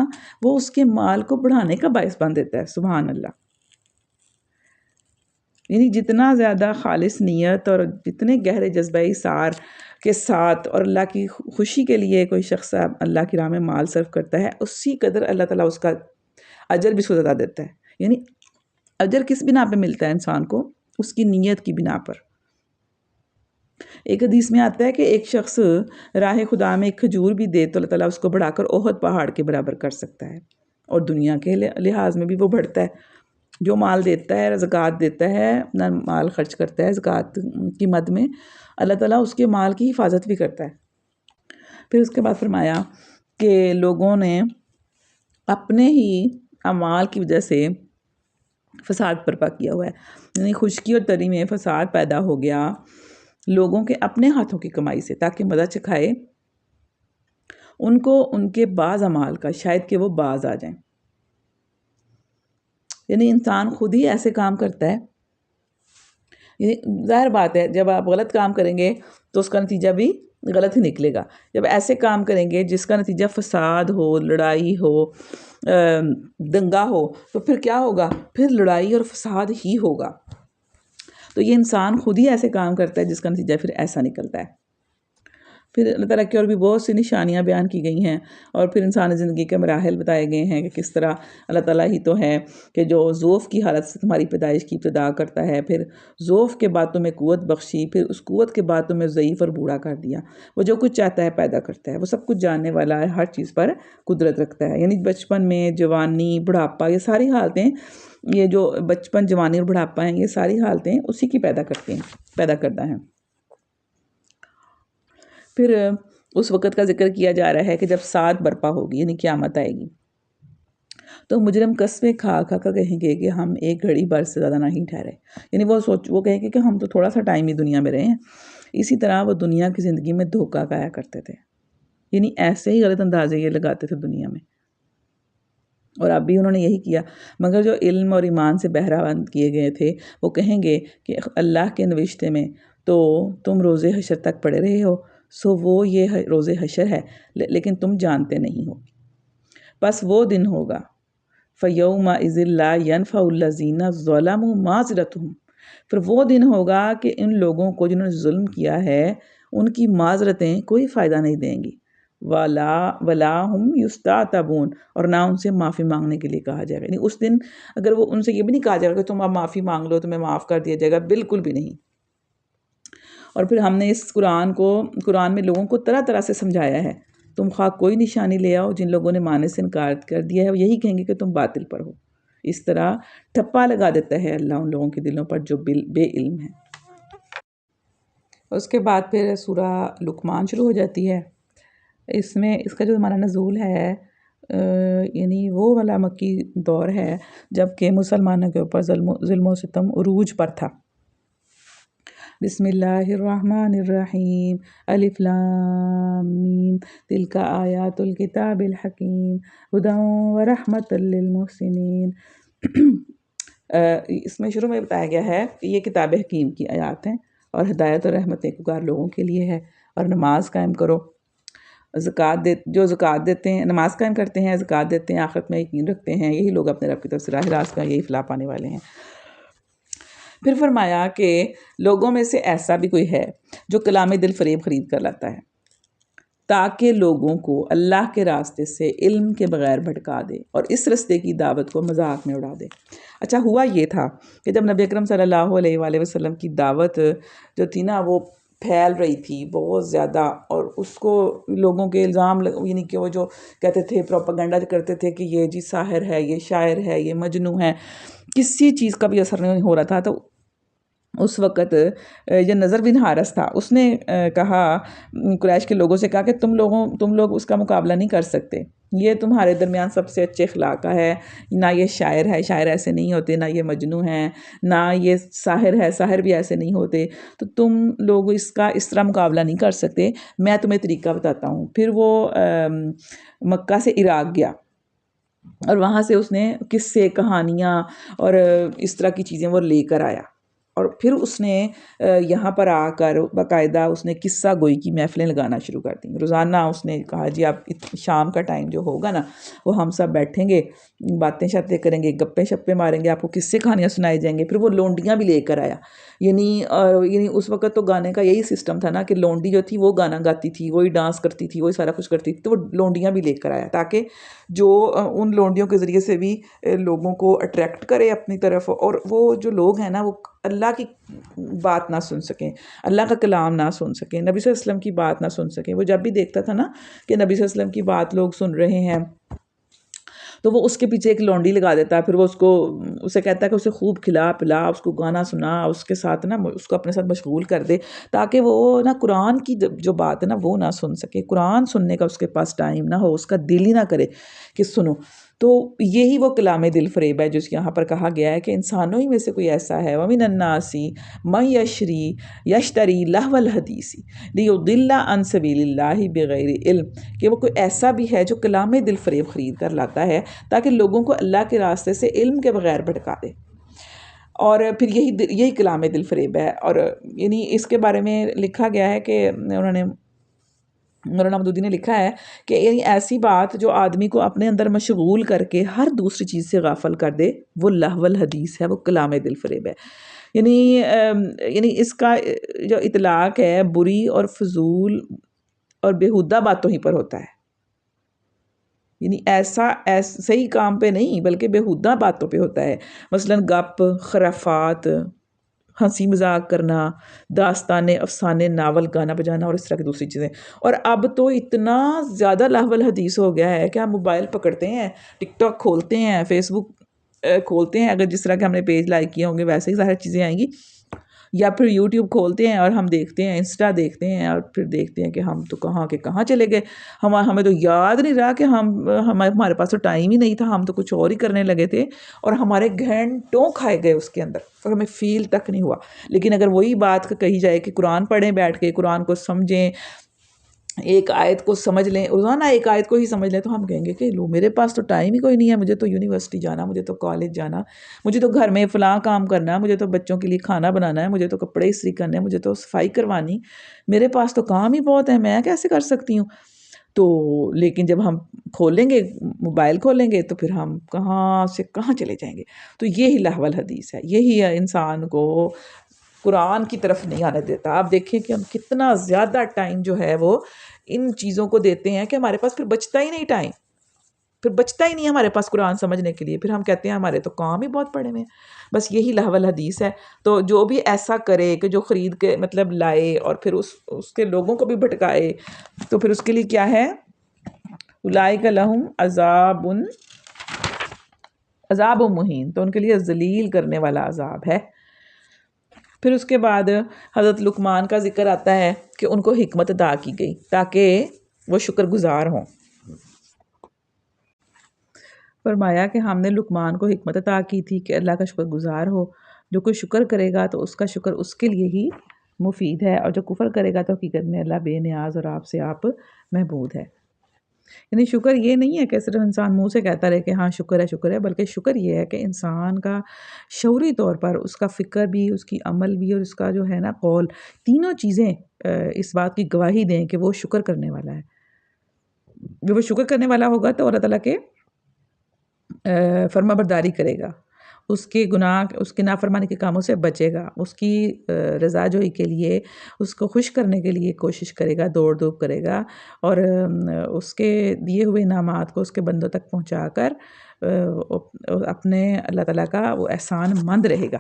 وہ اس کے مال کو بڑھانے کا باعث بن دیتا ہے۔ سبحان اللہ۔ یعنی جتنا زیادہ خالص نیت اور جتنے گہرے جذبہ اثار کے ساتھ اور اللہ کی خوشی کے لیے کوئی شخص اللہ کی راہ میں مال صرف کرتا ہے، اسی قدر اللہ تعالیٰ اس کا اجر بھی اس کو زیادہ دیتا ہے۔ یعنی اجر کس بنا پہ ملتا ہے انسان کو؟ اس کی نیت کی بنا پر۔ ایک حدیث میں آتا ہے کہ ایک شخص راہ خدا میں ایک کھجور بھی دے تو اللہ تعالیٰ اس کو بڑھا کر احد پہاڑ کے برابر کر سکتا ہے، اور دنیا کے لحاظ میں بھی وہ بڑھتا ہے۔ جو مال دیتا ہے، زکوٰۃ دیتا ہے، اپنا مال خرچ کرتا ہے زکوٰۃ کی مد میں، اللہ تعالیٰ اس کے مال کی حفاظت بھی کرتا ہے۔ پھر اس کے بعد فرمایا کہ لوگوں نے اپنے ہی اعمال کی وجہ سے فساد برپا کیا ہوا ہے، یعنی خشکی اور تری میں فساد پیدا ہو گیا لوگوں کے اپنے ہاتھوں کی کمائی سے، تاکہ مزہ چکھائے ان کو ان کے بعض اعمال کا، شاید کہ وہ باز آ جائیں۔ یعنی انسان خود ہی ایسے کام کرتا ہے. یعنی ظاہر بات ہے جب آپ غلط کام کریں گے تو اس کا نتیجہ بھی غلط ہی نکلے گا. جب ایسے کام کریں گے جس کا نتیجہ فساد ہو، لڑائی ہو، دنگا ہو، تو پھر کیا ہوگا؟ پھر لڑائی اور فساد ہی ہوگا. تو یہ انسان خود ہی ایسے کام کرتا ہے جس کا نتیجہ پھر ایسا نکلتا ہے. پھر اللہ تعالیٰ کی اور بھی بہت سی نشانیاں بیان کی گئی ہیں، اور پھر انسانی زندگی کے مراحل بتائے گئے ہیں کہ کس طرح اللہ تعالیٰ ہی تو ہے کہ جو ضعف کی حالت سے تمہاری پیدائش کی ابتدا کرتا ہے، پھر ضعف کے بعد تمہیں قوت بخشی، پھر اس قوت کے بعد تمہیں ضعیف اور بوڑھا کر دیا. وہ جو کچھ چاہتا ہے پیدا کرتا ہے، وہ سب کچھ جاننے والا ہے، ہر چیز پر قدرت رکھتا ہے. یعنی بچپن میں، جوانی، بڑھاپا، یہ ساری حالتیں، یہ جو بچپن، جوانی اور بڑھاپا ہیں، یہ ساری حالتیں اسی کی پیدا کرتا ہے. پھر اس وقت کا ذکر کیا جا رہا ہے کہ جب ساعت برپا ہوگی، یعنی قیامت آئے گی، تو مجرم قسمیں کھا کھا کر کہیں گے کہ ہم ایک گھڑی بھر سے زیادہ نہیں ٹھہرے. یعنی وہ کہیں گے کہ ہم تو تھوڑا سا ٹائم ہی دنیا میں رہے ہیں. اسی طرح وہ دنیا کی زندگی میں دھوکہ کھایا کرتے تھے. یعنی ایسے ہی غلط اندازے یہ لگاتے تھے دنیا میں، اور اب بھی انہوں نے یہی کیا. مگر جو علم اور ایمان سے بہرہمند کیے گئے تھے وہ کہیں گے کہ اللہ کے نوشتے میں تو تم روز حشر تک پڑے رہے ہو، سو وہ یہ روز حشر ہے، لیکن تم جانتے نہیں ہو. بس وہ دن ہوگا، فَيَوْمَئِذٍ لَا يَنْفَعُ الَّذِينَ ظَلَمُوا مَعْذِرَتُهُمْ، پھر وہ دن ہوگا کہ ان لوگوں کو جنہوں نے ظلم کیا ہے ان کی معذرتیں کوئی فائدہ نہیں دیں گی. وَلَا هُمْ يُسْتَعْتَبُونَ، اور نہ ان سے معافی مانگنے کے لیے کہا جائے گا. یعنی اس دن اگر وہ ان سے یہ بھی نہیں کہا جائے گا کہ تم اب معافی مانگ لو، تمہیں معاف کر دیا جائے گا، بالکل بھی نہیں. اور پھر ہم نے اس قرآن میں لوگوں کو طرح طرح سے سمجھایا ہے. تم خواہ کوئی نشانی لے آؤ، جن لوگوں نے ماننے سے انکار کر دیا ہے وہ یہی کہیں گے کہ تم باطل پر ہو. اس طرح ٹھپا لگا دیتا ہے اللہ ان لوگوں کے دلوں پر جو بے علم ہے. اس کے بعد پھر سورہ لقمان شروع ہو جاتی ہے. اس کا جو ہمارا نزول ہے یعنی وہ والا مکی دور ہے جب کہ مسلمانوں کے اوپر ظلم و ستم عروج پر تھا. بسم اللہ الرحمن الرحیم، الف لام میم، تلک آیات الکتاب الحکیم، ہدی و رحمۃ للمحسنین. اس میں شروع میں بتایا گیا ہے کہ یہ کتاب حکیم کی آیات ہیں اور ہدایت اور رحمت نیکوکار لوگوں کے لیے ہے. اور نماز قائم کرو، جو زکوٰۃ دیتے ہیں، نماز قائم کرتے ہیں، زکوٰۃ دیتے ہیں، آخرت میں یقین رکھتے ہیں، یہی لوگ اپنے رب کی طرف سے راہ راست کا یہی فلاح پانے والے ہیں. پھر فرمایا کہ لوگوں میں سے ایسا بھی کوئی ہے جو کلام دل فریب خرید کر لاتا ہے تاکہ لوگوں کو اللہ کے راستے سے علم کے بغیر بھٹکا دے اور اس راستے کی دعوت کو مذاق میں اڑا دے. اچھا، ہوا یہ تھا کہ جب نبی اکرم صلی اللہ علیہ وآلہ وسلم کی دعوت جو تھی نا وہ پھیل رہی تھی بہت زیادہ، اور اس کو لوگوں کے الزام یعنی کہ وہ جو کہتے تھے، پروپیگنڈا کرتے تھے کہ یہ جی ساحر ہے، یہ شاعر ہے، یہ مجنوں ہے، کسی چیز کا بھی اثر نہیں ہو رہا تھا. تو اس وقت یہ نظر بن حارث تھا، اس نے کہا، قریش کے لوگوں سے کہا کہ تم لوگ اس کا مقابلہ نہیں کر سکتے، یہ تمہارے درمیان سب سے اچھے اخلاق کا ہے. نہ یہ شاعر ہے، شاعر ایسے نہیں ہوتے، نہ یہ مجنوں ہیں، نہ یہ ساحر ہے، ساحر بھی ایسے نہیں ہوتے، تو تم لوگ اس طرح مقابلہ نہیں کر سکتے. میں تمہیں طریقہ بتاتا ہوں. پھر وہ مکہ سے عراق گیا اور وہاں سے اس نے قصے، کہانیاں اور اس طرح کی چیزیں وہ لے کر آیا. اور پھر اس نے یہاں پر آ کر باقاعدہ اس نے قصہ گوئی کی محفلیں لگانا شروع کر دیں. روزانہ اس نے کہا جی اب شام کا ٹائم جو ہوگا نا وہ ہم سب بیٹھیں گے، باتیں شاتیں کریں گے، گپے شپے ماریں گے، آپ کو قصے کہانیاں سنائے جائیں گے. پھر وہ لونڈیاں بھی لے کر آیا. یعنی اس وقت تو گانے کا یہی سسٹم تھا نا کہ لونڈی جو تھی وہ گانا گاتی تھی، وہی ڈانس کرتی تھی، وہی سارا کچھ کرتی تھی. تو وہ لونڈیاں بھی لے کر آیا تاکہ جو ان لونڈیوں کے ذریعے سے بھی لوگوں کو اٹریکٹ کرے اپنی طرف، اور وہ جو لوگ ہیں نا وہ اللہ کی بات نہ سن سکیں، اللہ کا کلام نہ سن سکیں، نبی صلی اللہ علیہ وسلم کی بات نہ سن سکیں. وہ جب بھی دیکھتا تھا نا کہ نبی صلی اللہ علیہ وسلم کی بات لوگ سن رہے ہیں تو وہ اس کے پیچھے ایک لونڈی لگا دیتا ہے. پھر وہ اسے کہتا ہے کہ اسے خوب کھلا پلا، اس کو گانا سنا، اس کے ساتھ نا اس کو اپنے ساتھ مشغول کر دے تاکہ وہ نا قرآن کی جو بات ہے نا وہ نہ سن سکے، قرآن سننے کا اس کے پاس ٹائم نہ ہو، اس کا دل ہی نہ کرے کہ سنو. تو یہی وہ کلام دل فریب ہے جو یہاں پر کہا گیا ہے کہ انسانوں ہی میں سے کوئی ایسا ہے وَمِنَ النَّاسِ مَن یشتری لہو الحدیث لیضل عن سبیل اللہ بغیر علم، کہ وہ کوئی ایسا بھی ہے جو کلام دل فریب خرید کر لاتا ہے تاکہ لوگوں کو اللہ کے راستے سے علم کے بغیر بھٹکا دے، اور پھر یہی کلام دل فریب ہے۔ اور یعنی اس کے بارے میں لکھا گیا ہے کہ مولانا مودودی نے لکھا ہے کہ یعنی ایسی بات جو آدمی کو اپنے اندر مشغول کر کے ہر دوسری چیز سے غافل کر دے، وہ لہو الحدیث ہے، وہ کلام دل فریب ہے۔ یعنی اس کا جو اطلاق ہے بری اور فضول اور بیہودہ باتوں ہی پر ہوتا ہے، یعنی ایسا صحیح کام پہ نہیں بلکہ بیہودہ باتوں پہ ہوتا ہے، مثلاً گپ، خرافات، ہنسی مذاق کرنا، داستانے، افسانے، ناول، گانا بجانا اور اس طرح کی دوسری چیزیں۔ اور اب تو اتنا زیادہ لہو الحدیث ہو گیا ہے کہ ہم موبائل پکڑتے ہیں، ٹک ٹاک کھولتے ہیں، فیس بک کھولتے ہیں، اگر جس طرح کے ہم نے پیج لائک کیے ہوں گے ویسے ہی ظاہر چیزیں آئیں گی، یا پھر یوٹیوب کھولتے ہیں اور ہم دیکھتے ہیں، انسٹا دیکھتے ہیں، اور پھر دیکھتے ہیں کہ ہم تو کہاں کے کہاں چلے گئے، ہمیں تو یاد نہیں رہا کہ ہمارے پاس تو ٹائم ہی نہیں تھا، ہم تو کچھ اور ہی کرنے لگے تھے، اور ہمارے گھنٹوں کھائے گئے اس کے اندر اور ہمیں فیل تک نہیں ہوا۔ لیکن اگر وہی بات کہی جائے کہ قرآن پڑھیں بیٹھ کے، قرآن کو سمجھیں، ایک آیت کو سمجھ لیں، روزانہ ایک آیت کو ہی سمجھ لیں، تو ہم کہیں گے کہ لو میرے پاس تو ٹائم ہی کوئی نہیں ہے، مجھے تو یونیورسٹی جانا، مجھے تو کالج جانا، مجھے تو گھر میں فلاں کام کرنا ہے، مجھے تو بچوں کے لیے کھانا بنانا ہے، مجھے تو کپڑے استری کرنے ہیں، مجھے تو صفائی کروانی، میرے پاس تو کام ہی بہت ہے، میں کیسے کر سکتی ہوں؟ تو لیکن جب ہم کھولیں گے، موبائل کھولیں گے، تو پھر ہم کہاں سے کہاں چلے جائیں گے۔ تو یہی لہو الحدیث ہے، یہی انسان کو قرآن کی طرف نہیں آنے دیتا۔ آپ دیکھیں کہ ہم کتنا زیادہ ٹائم جو ہے وہ ان چیزوں کو دیتے ہیں کہ ہمارے پاس پھر بچتا ہی نہیں ٹائم، پھر بچتا ہی نہیں ہمارے پاس قرآن سمجھنے کے لیے، پھر ہم کہتے ہیں ہمارے تو کام ہی بہت پڑے ہوئے ہیں۔ بس یہی لہو الحدیث ہے۔ تو جو بھی ایسا کرے کہ جو خرید کے مطلب لائے اور پھر اس کے لوگوں کو بھی بھٹکائے، تو پھر اس کے لیے کیا ہے؟ اولئک لہم عذاب مہین، تو ان کے لیے ذلیل کرنے والا عذاب ہے۔ پھر اس کے بعد حضرت لقمان کا ذکر آتا ہے کہ ان کو حکمت عطا کی گئی تاکہ وہ شکر گزار ہوں۔ فرمایا کہ ہم نے لقمان کو حکمت عطا کی تھی کہ اللہ کا شکر گزار ہو، جو کوئی شکر کرے گا تو اس کا شکر اس کے لیے ہی مفید ہے، اور جو کفر کرے گا تو حقیقت میں اللہ بے نیاز اور آپ محمود ہے۔ یعنی شکر یہ نہیں ہے کہ صرف انسان منہ سے کہتا رہے کہ ہاں شکر ہے، بلکہ شکر یہ ہے کہ انسان کا شعوری طور پر اس کا فکر بھی، اس کی عمل بھی، اور اس کا جو ہے نا قول، تینوں چیزیں اس بات کی گواہی دیں کہ وہ شکر کرنے والا ہے۔ جب وہ شکر کرنے والا ہوگا تو اللہ تعالیٰ کے فرما برداری کرے گا، اس کے گناہ، اس کے نافرمانی کے کاموں سے بچے گا، اس کی رضا جوئی کے لیے، اس کو خوش کرنے کے لیے کوشش کرے گا، دوڑ دھوپ کرے گا، اور اس کے دیے ہوئے انعامات کو اس کے بندوں تک پہنچا کر اپنے اللہ تعالیٰ کا وہ احسان مند رہے گا۔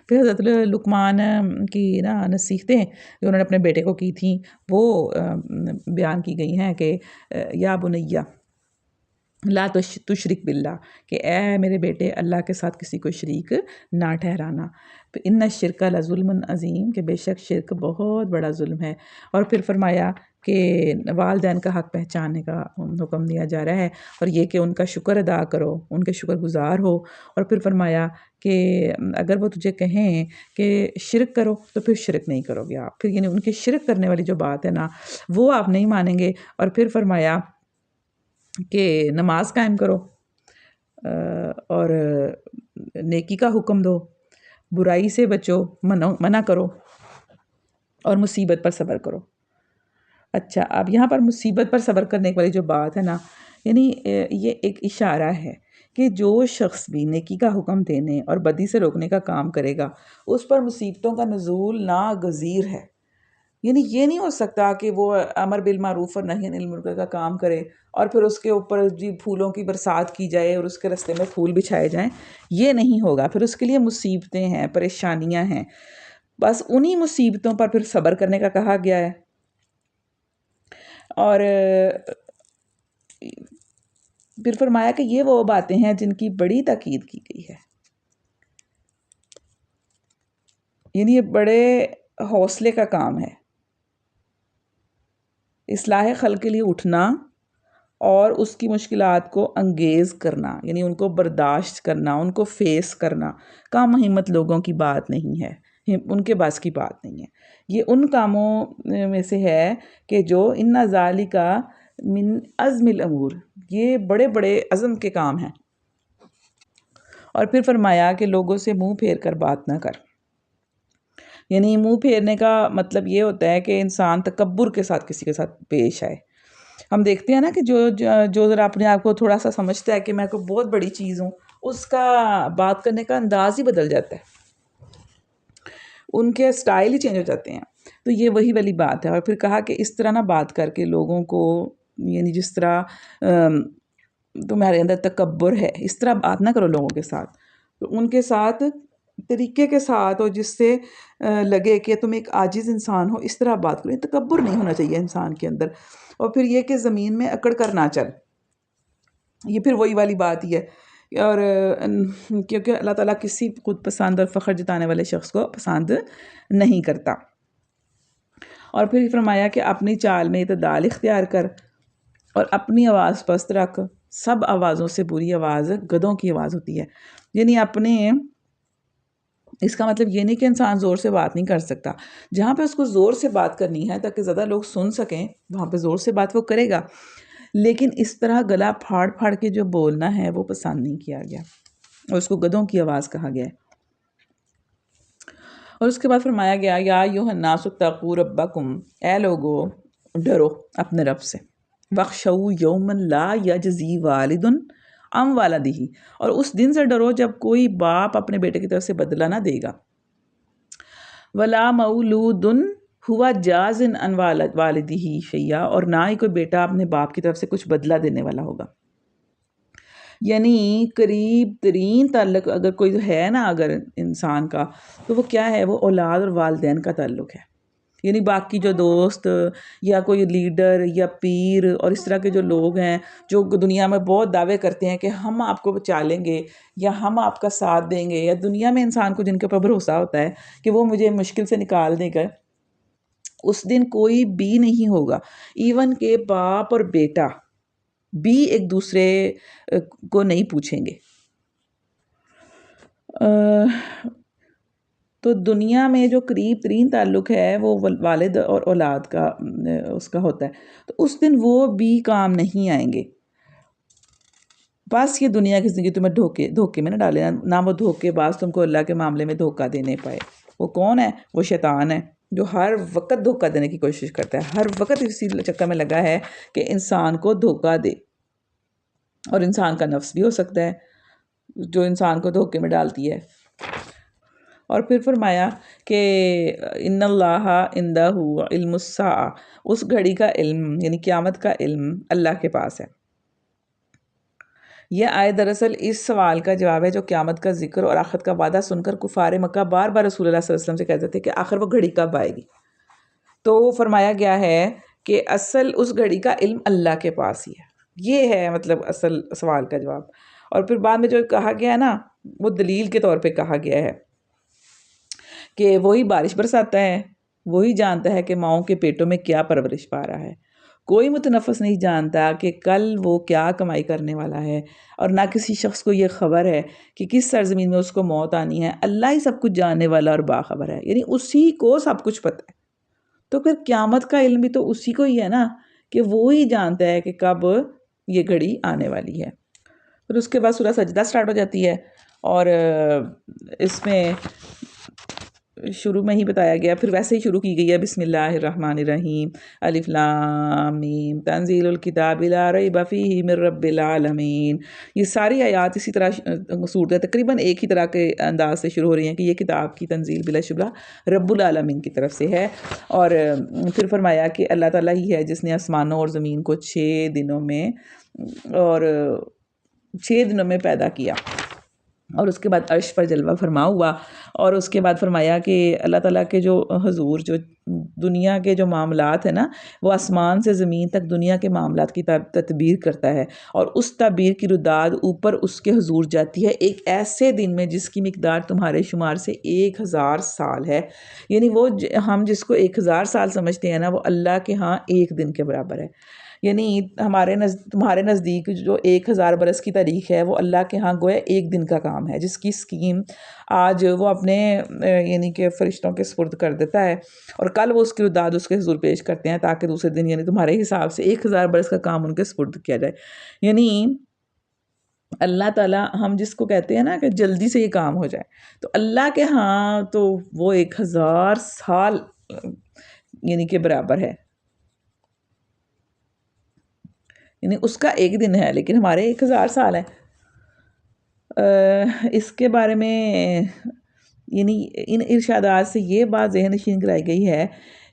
پھر حضرت لقمان کی نصیحتیں جو انہوں نے اپنے بیٹے کو کی تھیں وہ بیان کی گئی ہیں کہ یا بنیہ لا تشرک باللہ، کہ اے میرے بیٹے اللہ کے ساتھ کسی کو شریک نہ ٹھہرانا۔ ان الشرک لظلم عظیم، کہ بے شک شرک بہت بڑا ظلم ہے۔ اور پھر فرمایا کہ والدین کا حق پہچاننے کا حکم دیا جا رہا ہے، اور یہ کہ ان کا شکر ادا کرو، ان کے شکر گزار ہو۔ اور پھر فرمایا کہ اگر وہ تجھے کہیں کہ شرک کرو تو پھر شرک نہیں کرو گے آپ، پھر یعنی ان کی شرک کرنے والی جو بات ہے نا وہ آپ نہیں مانیں گے۔ اور پھر فرمایا کہ نماز قائم کرو، اور نیکی کا حکم دو، برائی سے بچو، منع کرو، اور مصیبت پر صبر کرو۔ اچھا، اب یہاں پر مصیبت پر صبر کرنے والی جو بات ہے نا، یعنی یہ ایک اشارہ ہے کہ جو شخص بھی نیکی کا حکم دینے اور بدی سے روکنے کا کام کرے گا اس پر مصیبتوں کا نزول ناگزیر ہے۔ یعنی یہ نہیں ہو سکتا کہ وہ امر بالمعروف اور نہی عن المنکر کا کام کرے اور پھر اس کے اوپر جی پھولوں کی برسات کی جائے اور اس کے راستے میں پھول بچھائے جائیں، یہ نہیں ہوگا۔ پھر اس کے لیے مصیبتیں ہیں، پریشانیاں ہیں، بس انہی مصیبتوں پر پھر صبر کرنے کا کہا گیا ہے۔ اور پھر فرمایا کہ یہ وہ باتیں ہیں جن کی بڑی تاکید کی گئی ہے، یعنی یہ بڑے حوصلے کا کام ہے۔ اصلاح خلق کے لیے اٹھنا اور اس کی مشکلات کو انگیز کرنا، یعنی ان کو برداشت کرنا، ان کو فیس کرنا کام ہمت لوگوں کی بات نہیں ہے، ان کے بس کی بات نہیں ہے۔ یہ ان کاموں میں سے ہے کہ جو ان ذالک من عزم الامور، یہ بڑے بڑے عزم کے کام ہیں۔ اور پھر فرمایا کہ لوگوں سے منہ پھیر کر بات نہ کر، یعنی منہ پھیرنے کا مطلب یہ ہوتا ہے کہ انسان تکبر کے ساتھ کسی کے ساتھ پیش آئے۔ ہم دیکھتے ہیں نا کہ جو ذرا اپنے آپ کو تھوڑا سا سمجھتا ہے کہ میں کوئی بہت بڑی چیز ہوں، اس کا بات کرنے کا انداز ہی بدل جاتا ہے، ان کے سٹائل ہی چینج ہو جاتے ہیں۔ تو یہ وہی والی بات ہے۔ اور پھر کہا کہ اس طرح نہ بات کر کے لوگوں کو، یعنی جس طرح تمہارے اندر تکبر ہے، اس طرح بات نہ کرو لوگوں کے ساتھ، تو ان کے ساتھ طریقے کے ساتھ، اور جس سے لگے کہ تم ایک عاجز انسان ہو، اس طرح بات کرو۔ تکبر نہیں ہونا چاہیے انسان کے اندر۔ اور پھر یہ کہ زمین میں اکڑ کر نہ چل، یہ پھر وہی والی بات ہی ہے۔ اور کیونکہ اللہ تعالیٰ کسی خود پسند اور فخر جتانے والے شخص کو پسند نہیں کرتا۔ اور پھر فرمایا کہ اپنی چال میں اعتدال اختیار کر اور اپنی آواز پست رکھ، سب آوازوں سے بری آواز گدھوں کی آواز ہوتی ہے۔ یعنی اس کا مطلب یہ نہیں کہ انسان زور سے بات نہیں کر سکتا، جہاں پہ اس کو زور سے بات کرنی ہے تاکہ زیادہ لوگ سن سکیں، وہاں پہ زور سے بات وہ کرے گا، لیکن اس طرح گلا پھاڑ پھاڑ کے جو بولنا ہے وہ پسند نہیں کیا گیا، اور اس کو گدھوں کی آواز کہا گیا ہے۔ اور اس کے بعد فرمایا گیا یا ایھا الناس اتقوا ربکم، اے لوگو ڈرو اپنے رب سے، واخشوا یوما لا یجزی والد عن والدہ، اور اس دن سے ڈرو جب کوئی باپ اپنے بیٹے کی طرف سے بدلہ نہ دے گا، ولا مولود ہوا جاز عن والدہ شیئا، اور نہ ہی کوئی بیٹا اپنے باپ کی طرف سے کچھ بدلہ دینے والا ہوگا۔ یعنی قریب ترین تعلق اگر کوئی ہے نا اگر انسان کا، تو وہ کیا ہے؟ وہ اولاد اور والدین کا تعلق ہے۔ یعنی باقی جو دوست یا کوئی لیڈر یا پیر اور اس طرح کے جو لوگ ہیں جو دنیا میں بہت دعوے کرتے ہیں کہ ہم آپ کو بچا لیں گے یا ہم آپ کا ساتھ دیں گے، یا دنیا میں انسان کو جن کے اوپر بھروسہ ہوتا ہے کہ وہ مجھے مشکل سے نکال دے گا، اس دن کوئی بھی نہیں ہوگا، ایون کہ باپ اور بیٹا بھی ایک دوسرے کو نہیں پوچھیں گے۔ تو دنیا میں جو قریب ترین تعلق ہے وہ والد اور اولاد کا اس کا ہوتا ہے، تو اس دن وہ بھی کام نہیں آئیں گے۔ بس یہ دنیا کی زندگی تمہیں دھوکے میں نہ ڈالے، نہ وہ دھوکے باز تم کو اللہ کے معاملے میں دھوکہ دینے پائے۔ وہ کون ہے؟ وہ شیطان ہے، جو ہر وقت دھوکہ دینے کی کوشش کرتا ہے، ہر وقت اسی چکر میں لگا ہے کہ انسان کو دھوکہ دے، اور انسان کا نفس بھی ہو سکتا ہے جو انسان کو دھوکے میں ڈالتی ہے۔ اور پھر فرمایا کہ ان اللہ عندہ علم الساعہ، اس گھڑی کا علم یعنی قیامت کا علم اللہ کے پاس ہے۔ یہ آیت دراصل اس سوال کا جواب ہے جو قیامت کا ذکر اور آخرت کا وعدہ سن کر کفار مکہ بار بار رسول اللہ صلی اللہ علیہ وسلم سے کہتے تھے کہ آخر وہ گھڑی کب آئے گی۔ تو فرمایا گیا ہے کہ اصل اس گھڑی کا علم اللہ کے پاس ہی ہے، یہ ہے مطلب اصل سوال کا جواب۔ اور پھر بعد میں جو کہا گیا ہے نا، وہ دلیل کے طور پہ کہا گیا ہے کہ وہی بارش برساتا ہے، وہی جانتا ہے کہ ماؤں کے پیٹوں میں کیا پرورش پا رہا ہے، کوئی متنفس نہیں جانتا کہ کل وہ کیا کمائی کرنے والا ہے، اور نہ کسی شخص کو یہ خبر ہے کہ کس سرزمین میں اس کو موت آنی ہے۔ اللہ ہی سب کچھ جاننے والا اور باخبر ہے، یعنی اسی کو سب کچھ پتہ ہے۔ تو پھر قیامت کا علم بھی تو اسی کو ہی ہے نا، کہ وہ ہی جانتا ہے کہ کب یہ گھڑی آنے والی ہے۔ پھر اس کے بعد سورہ سجدہ سٹارٹ ہو جاتی ہے، اور اس میں شروع میں ہی بتایا گیا، پھر ویسے ہی شروع کی گئی ہے، بسم اللہ الرحمن الرحیم، الف لام میم، تنزیل الکتاب لا ریب فیہ من رب العالمین۔ یہ ساری آیات اسی طرح صورتیں تقریباً ایک ہی طرح کے انداز سے شروع ہو رہی ہیں کہ یہ کتاب کی تنزیل بلا شبہ رب العالمین کی طرف سے ہے۔ اور پھر فرمایا کہ اللہ تعالیٰ ہی ہے جس نے آسمانوں اور زمین کو 6 دنوں میں پیدا کیا، اور اس کے بعد عرش پر جلوہ فرما ہوا۔ اور اس کے بعد فرمایا کہ اللہ تعالیٰ کے جو حضور جو دنیا کے جو معاملات ہیں نا، وہ آسمان سے زمین تک دنیا کے معاملات کی تدبیر کرتا ہے، اور اس تدبیر کی رداد اوپر اس کے حضور جاتی ہے ایک ایسے دن میں جس کی مقدار تمہارے شمار سے 1000 سال ہے۔ یعنی وہ ہم جس کو 1000 سال سمجھتے ہیں نا، وہ اللہ کے ہاں ایک دن کے برابر ہے۔ یعنی تمہارے نزدیک جو 1000 برس کی تاریخ ہے وہ اللہ کے ہاں گویا ایک دن کا کام ہے، جس کی سکیم آج وہ اپنے یعنی کہ فرشتوں کے سپرد کر دیتا ہے، اور کل وہ اس کی رداد اس کے حضور پیش کرتے ہیں تاکہ دوسرے دن یعنی تمہارے حساب سے 1000 برس کا کام ان کے سپرد کیا جائے۔ یعنی اللہ تعالیٰ، ہم جس کو کہتے ہیں نا کہ جلدی سے یہ کام ہو جائے، تو اللہ کے ہاں تو وہ 1000 سال یعنی کہ برابر ہے، یعنی اس کا ایک دن ہے لیکن ہمارے 1000 سال ہیں۔ اس کے بارے میں یعنی ان ارشادات سے یہ بات ذہن نشین کرائی گئی ہے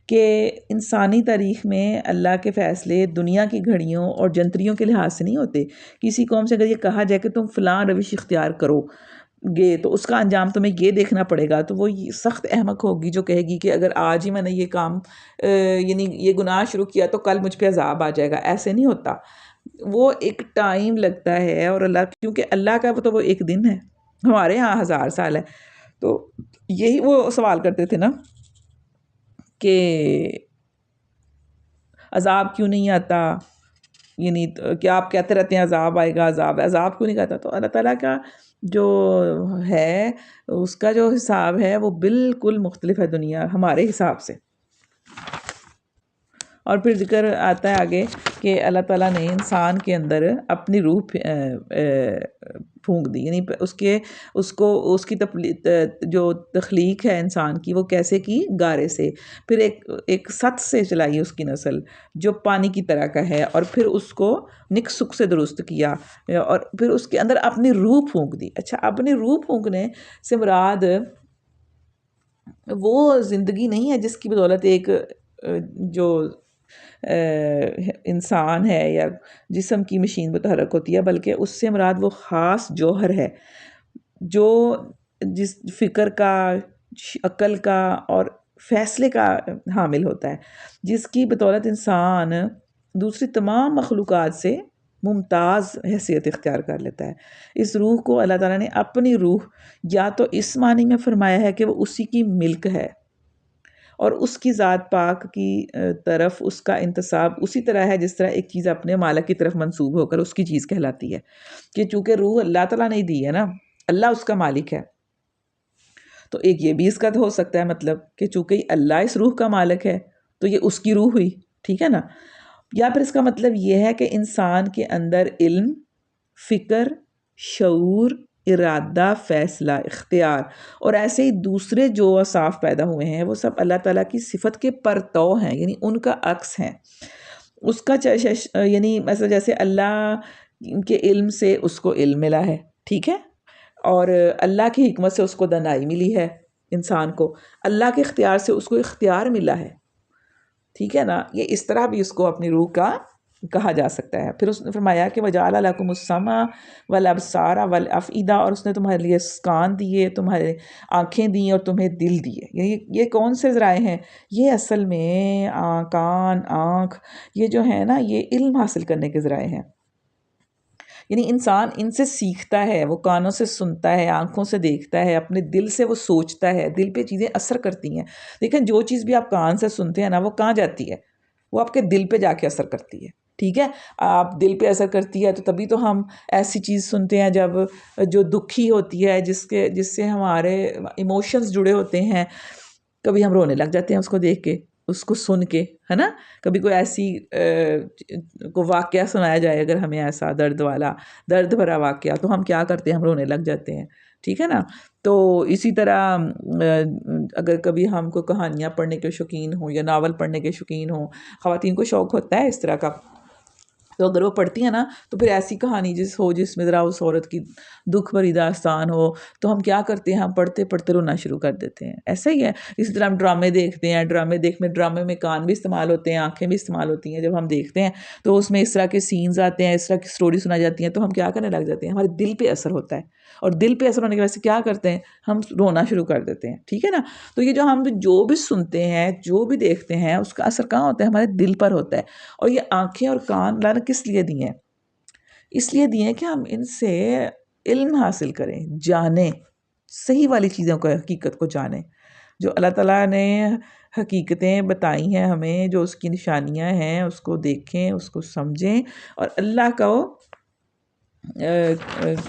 کہ انسانی تاریخ میں اللہ کے فیصلے دنیا کی گھڑیوں اور جنتریوں کے لحاظ سے نہیں ہوتے۔ کسی قوم سے اگر یہ کہا جائے کہ تم فلاں روش اختیار کرو گے تو اس کا انجام تمہیں یہ دیکھنا پڑے گا، تو وہ سخت احمق ہوگی جو کہے گی کہ اگر آج ہی میں نے یہ کام یعنی یہ گناہ شروع کیا تو کل مجھ پہ عذاب آ جائے گا۔ ایسے نہیں ہوتا، وہ ایک ٹائم لگتا ہے، اور اللہ کیونکہ اللہ کا تو وہ ایک دن ہے، ہمارے ہاں 1000 سال ہے۔ تو یہی وہ سوال کرتے تھے نا کہ عذاب کیوں نہیں آتا، یعنی کیا آپ کہتے رہتے ہیں عذاب آئے گا، عذاب کیوں نہیں آتا؟ تو اللہ تعالیٰ کا جو ہے اس کا جو حساب ہے وہ بالکل مختلف ہے دنیا ہمارے حساب سے۔ اور پھر ذکر آتا ہے آگے کہ اللہ تعالیٰ نے انسان کے اندر اپنی روح پھونک دی، یعنی اس کی جو تخلیق ہے انسان کی وہ کیسے کی؟ گارے سے، پھر ایک ست سے چلائی اس کی نسل جو پانی کی طرح کا ہے، اور پھر اس کو نک سک سے درست کیا، اور پھر اس کے اندر اپنی روح پھونک دی۔ اچھا، اپنی روح پھونکنے سے مراد وہ زندگی نہیں ہے جس کی بدولت ایک جو انسان ہے یا جسم کی مشین متحرک ہوتی ہے، بلکہ اس سے مراد وہ خاص جوہر ہے جو جس فکر کا، عقل کا اور فیصلے کا حامل ہوتا ہے، جس کی بدولت انسان دوسری تمام مخلوقات سے ممتاز حیثیت اختیار کر لیتا ہے۔ اس روح کو اللہ تعالیٰ نے اپنی روح یا تو اس معنی میں فرمایا ہے کہ وہ اسی کی ملک ہے، اور اس کی ذات پاک کی طرف اس کا انتساب اسی طرح ہے جس طرح ایک چیز اپنے مالک کی طرف منسوب ہو کر اس کی چیز کہلاتی ہے، کہ چونکہ روح اللہ تعالیٰ نے دی ہے نا، اللہ اس کا مالک ہے، تو ایک یہ بھی اس کا تو ہو سکتا ہے مطلب کہ چونکہ اللہ اس روح کا مالک ہے تو یہ اس کی روح ہوئی، ٹھیک ہے نا؟ یا پھر اس کا مطلب یہ ہے کہ انسان کے اندر علم، فکر، شعور، ارادہ، فیصلہ، اختیار اور ایسے ہی دوسرے جو اوصاف پیدا ہوئے ہیں وہ سب اللہ تعالیٰ کی صفت کے پرتو ہیں، یعنی ان کا عکس ہیں۔ اس کا یعنی مثلا جیسے اللہ کے علم سے اس کو علم ملا ہے، ٹھیک ہے، اور اللہ کی حکمت سے اس کو دانائی ملی ہے انسان کو، اللہ کے اختیار سے اس کو اختیار ملا ہے، ٹھیک ہے نا؟ یہ اس طرح بھی اس کو اپنی روح کا کہا جا سکتا ہے۔ پھر اس نے فرمایا کہ وَجَعَلَ لَكُمُ السَّمْعَ وَالْأَبْصَارَ وَالْأَفْئِدَةَ، اور اس نے تمہارے لیے کان دیے، تمہارے آنکھیں دی اور تمہیں دل دیے۔ یہ کون سے ذرائع ہیں؟ یہ اصل میں کان، آنکھ، یہ جو ہے نا یہ علم حاصل کرنے کے ذرائع ہیں، یعنی انسان ان سے سیکھتا ہے، وہ کانوں سے سنتا ہے، آنکھوں سے دیکھتا ہے، اپنے دل سے وہ سوچتا ہے، دل پہ چیزیں اثر کرتی ہیں۔ لیکن جو چیز بھی آپ کان سے سنتے ہیں نا وہ کہاں جاتی ہے؟ وہ آپ کے دل پہ جا کے اثر کرتی ہے، ٹھیک ہے؟ آپ دل پہ اثر کرتی ہے تو تبھی تو ہم ایسی چیز سنتے ہیں جب جو دکھی ہوتی ہے، جس سے ہمارے ایموشنز جڑے ہوتے ہیں، کبھی ہم رونے لگ جاتے ہیں اس کو دیکھ کے، اس کو سن کے، ہے نا؟ کبھی کوئی ایسی کو واقعہ سنایا جائے اگر ہمیں ایسا درد بھرا واقعہ، تو ہم کیا کرتے ہیں؟ ہم رونے لگ جاتے ہیں، ٹھیک ہے نا؟ تو اسی طرح اگر کبھی ہم کو کہانیاں پڑھنے کے شوقین ہوں یا ناول پڑھنے کے شوقین ہوں، خواتین کو شوق ہوتا ہے اس طرح کا، تو اگر وہ پڑھتی ہیں نا تو پھر ایسی کہانی جس میں ذرا اس عورت کی دکھ بھری داستان ہو تو ہم کیا کرتے ہیں؟ ہم پڑھتے پڑھتے رونا شروع کر دیتے ہیں۔ ایسا ہی ہے، اسی طرح ہم ڈرامے دیکھتے ہیں، ڈرامے میں کان بھی استعمال ہوتے ہیں، آنکھیں بھی استعمال ہوتی ہیں۔ جب ہم دیکھتے ہیں تو اس میں اس طرح کے سینز آتے ہیں، اس طرح کی سٹوری سنا جاتی ہیں، تو ہم کیا کرنے لگ جاتے ہیں؟ ہمارے دل پہ اثر ہوتا ہے، اور دل پہ اثر ہونے کی وجہ سے کیا کرتے ہیں؟ ہم رونا شروع کر دیتے ہیں، ٹھیک ہے نا؟ تو یہ جو بھی سنتے ہیں، جو بھی دیکھتے ہیں، اس کا اثر کہاں ہوتا ہے؟ ہمارے دل پر ہوتا ہے۔ اور یہ آنکھیں اور کان اللہ نے کس لیے دیے ہیں؟ اس لیے دیے ہیں کہ ہم ان سے علم حاصل کریں، جانیں، صحیح والی چیزوں کو، حقیقت کو جانیں، جو اللہ تعالیٰ نے حقیقتیں بتائی ہیں ہمیں، جو اس کی نشانیاں ہیں اس کو دیکھیں، اس کو سمجھیں، اور اللہ کا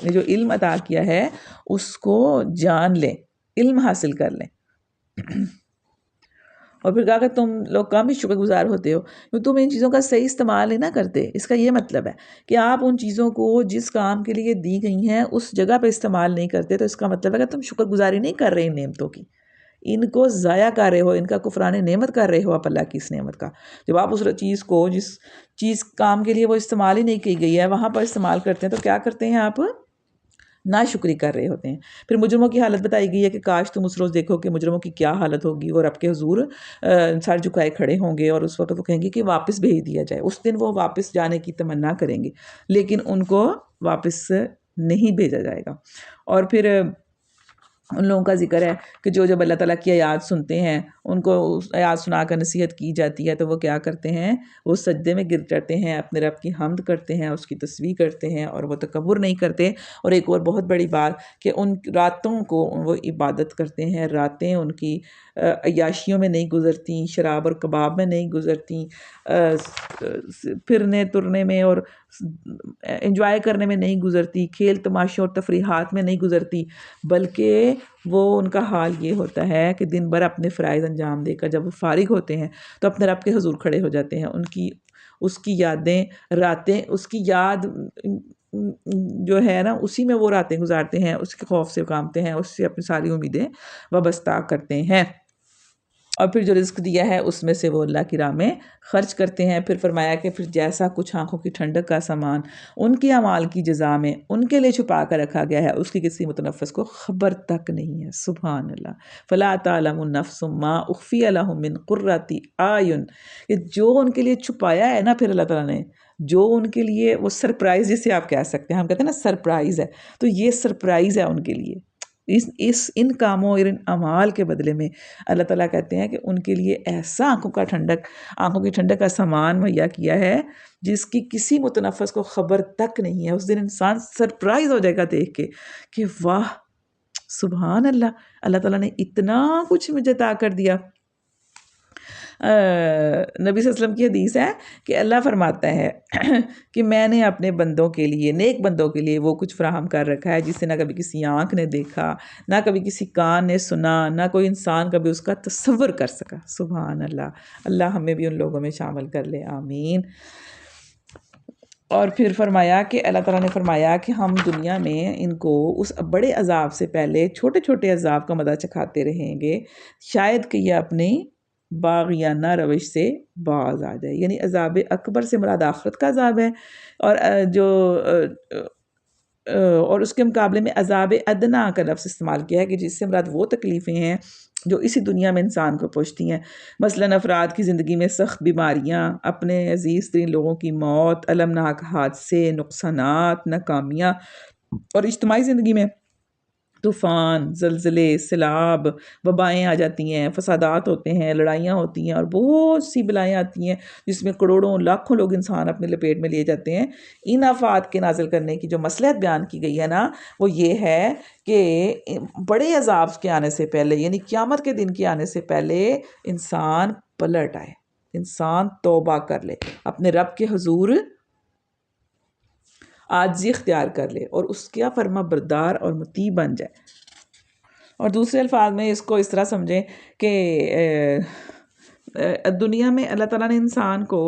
جو علم عطا کیا ہے اس کو جان لیں، علم حاصل کر لیں۔ اور پھر کہا کہ تم لوگ کم ہی شکر گزار ہوتے ہو کیونکہ تم ان چیزوں کا صحیح استعمال ہی نہ کرتے۔ اس کا یہ مطلب ہے کہ آپ ان چیزوں کو جس کام کے لیے دی گئی ہیں اس جگہ پہ استعمال نہیں کرتے، تو اس کا مطلب ہے کہ تم شکر گزاری نہیں کر رہے ان نعمتوں کی، ان کو ضائع کر رہے ہو، ان کا کفران نعمت کر رہے ہو آپ اللہ کی اس نعمت کا۔ جب آپ اس چیز کو جس چیز کام کے لیے وہ استعمال ہی نہیں کی گئی ہے وہاں پر استعمال کرتے ہیں، تو کیا کرتے ہیں آپ؟ ناشکری کر رہے ہوتے ہیں۔ پھر مجرموں کی حالت بتائی گئی ہے کہ کاش تم اس روز دیکھو کہ مجرموں کی کیا حالت ہوگی، وہ رب کے حضور سر جھکائے کھڑے ہوں گے، اور اس وقت وہ کہیں گے کہ واپس بھیج دیا جائے۔ اس دن وہ واپس جانے کی تمنا کریں گے لیکن ان کو واپس نہیں بھیجا جائے گا۔ اور پھر ان لوگوں کا ذکر ہے کہ جو جب اللہ تعالیٰ کی آیات سنتے ہیں، ان کو آیات سنا کر نصیحت کی جاتی ہے تو وہ کیا کرتے ہیں؟ وہ سجدے میں گر جاتے ہیں، اپنے رب کی حمد کرتے ہیں، اس کی تسبیح کرتے ہیں، اور وہ تکبر نہیں کرتے۔ اور ایک اور بہت بڑی بات کہ ان راتوں کو وہ عبادت کرتے ہیں، راتیں ان کی عیاشیوں میں نہیں گزرتی، شراب اور کباب میں نہیں گزرتی، پھرنے ترنے میں اور انجوائے کرنے میں نہیں گزرتی، کھیل تماشوں اور تفریحات میں نہیں گزرتی، بلکہ وہ ان کا حال یہ ہوتا ہے کہ دن بھر اپنے فرائض انجام دے کر جب وہ فارغ ہوتے ہیں تو اپنے رب کے حضور کھڑے ہو جاتے ہیں۔ اس کی یادیں، راتیں، اس کی یاد جو ہے نا اسی میں وہ راتیں گزارتے ہیں، اس کے خوف سے کامتے ہیں، اس سے اپنی ساری امیدیں وابستہ کرتے ہیں، اور پھر جو رزق دیا ہے اس میں سے وہ اللہ کی راہ میں خرچ کرتے ہیں۔ پھر فرمایا کہ پھر جیسا کچھ آنکھوں کی ٹھنڈک کا سامان ان کے اعمال کی جزا میں ان کے لیے چھپا کر رکھا گیا ہے، اس کی کسی متنفس کو خبر تک نہیں ہے۔ سبحان اللہ۔ فلا تعلم نفس ما اخفی لهم من قرۃ اعین، کہ جو ان کے لیے چھپایا ہے نا پھر اللہ تعالیٰ نے، جو ان کے لیے وہ سرپرائز جسے آپ کہہ سکتے ہیں، ہم کہتے ہیں نا سرپرائز ہے، تو یہ سرپرائز ہے ان کے لیے ان کاموں اور ان اعمال کے بدلے میں۔ اللہ تعالیٰ کہتے ہیں کہ ان کے لیے ایسا آنکھوں کی ٹھنڈک کا سامان مہیا کیا ہے جس کی کسی متنفس کو خبر تک نہیں ہے۔ اس دن انسان سرپرائز ہو جائے گا دیکھ کے کہ واہ سبحان اللہ، اللہ تعالیٰ نے اتنا کچھ مجھے عطا کر دیا۔ نبی صلی اللہ علیہ وسلم کی حدیث ہے کہ اللہ فرماتا ہے کہ میں نے اپنے بندوں کے لیے، نیک بندوں کے لیے وہ کچھ فراہم کر رکھا ہے جسے نہ کبھی کسی آنکھ نے دیکھا، نہ کبھی کسی کان نے سنا، نہ کوئی انسان کبھی اس کا تصور کر سکا۔ سبحان اللہ، اللہ ہمیں بھی ان لوگوں میں شامل کر لے، آمین۔ اور پھر فرمایا کہ اللہ تعالیٰ نے فرمایا کہ ہم دنیا میں ان کو اس بڑے عذاب سے پہلے چھوٹے چھوٹے عذاب کا مزہ چکھاتے رہیں گے، شاید کہ یہ اپنی باغیانہ روش سے باز آ جائے۔ یعنی عذاب اکبر سے مراد آخرت کا عذاب ہے، اور اس کے مقابلے میں عذاب ادنا کا لفظ استعمال کیا ہے کہ جس سے مراد وہ تکلیفیں ہیں جو اسی دنیا میں انسان کو پہنچتی ہیں، مثلاً افراد کی زندگی میں سخت بیماریاں، اپنے عزیز ترین لوگوں کی موت، المناک حادثے، نقصانات، ناکامیاں، اور اجتماعی زندگی میں طوفان، زلزلے، سیلاب، وبائیں آ جاتی ہیں، فسادات ہوتے ہیں، لڑائیاں ہوتی ہیں، اور بہت سی بلائیں آتی ہیں جس میں کروڑوں لاکھوں لوگ انسان اپنے لپیٹ میں لیے جاتے ہیں۔ ان آفات کے نازل کرنے کی جو مصلحت بیان کی گئی ہے نا وہ یہ ہے کہ بڑے عذاب کے آنے سے پہلے، یعنی قیامت کے دن کے آنے سے پہلے انسان پلٹ آئے، انسان توبہ کر لے، اپنے رب کے حضور عاجزی اختیار کر لے اور اس کا فرما بردار اور مطیع بن جائے۔ اور دوسرے الفاظ میں اس کو اس طرح سمجھیں کہ دنیا میں اللہ تعالیٰ نے انسان کو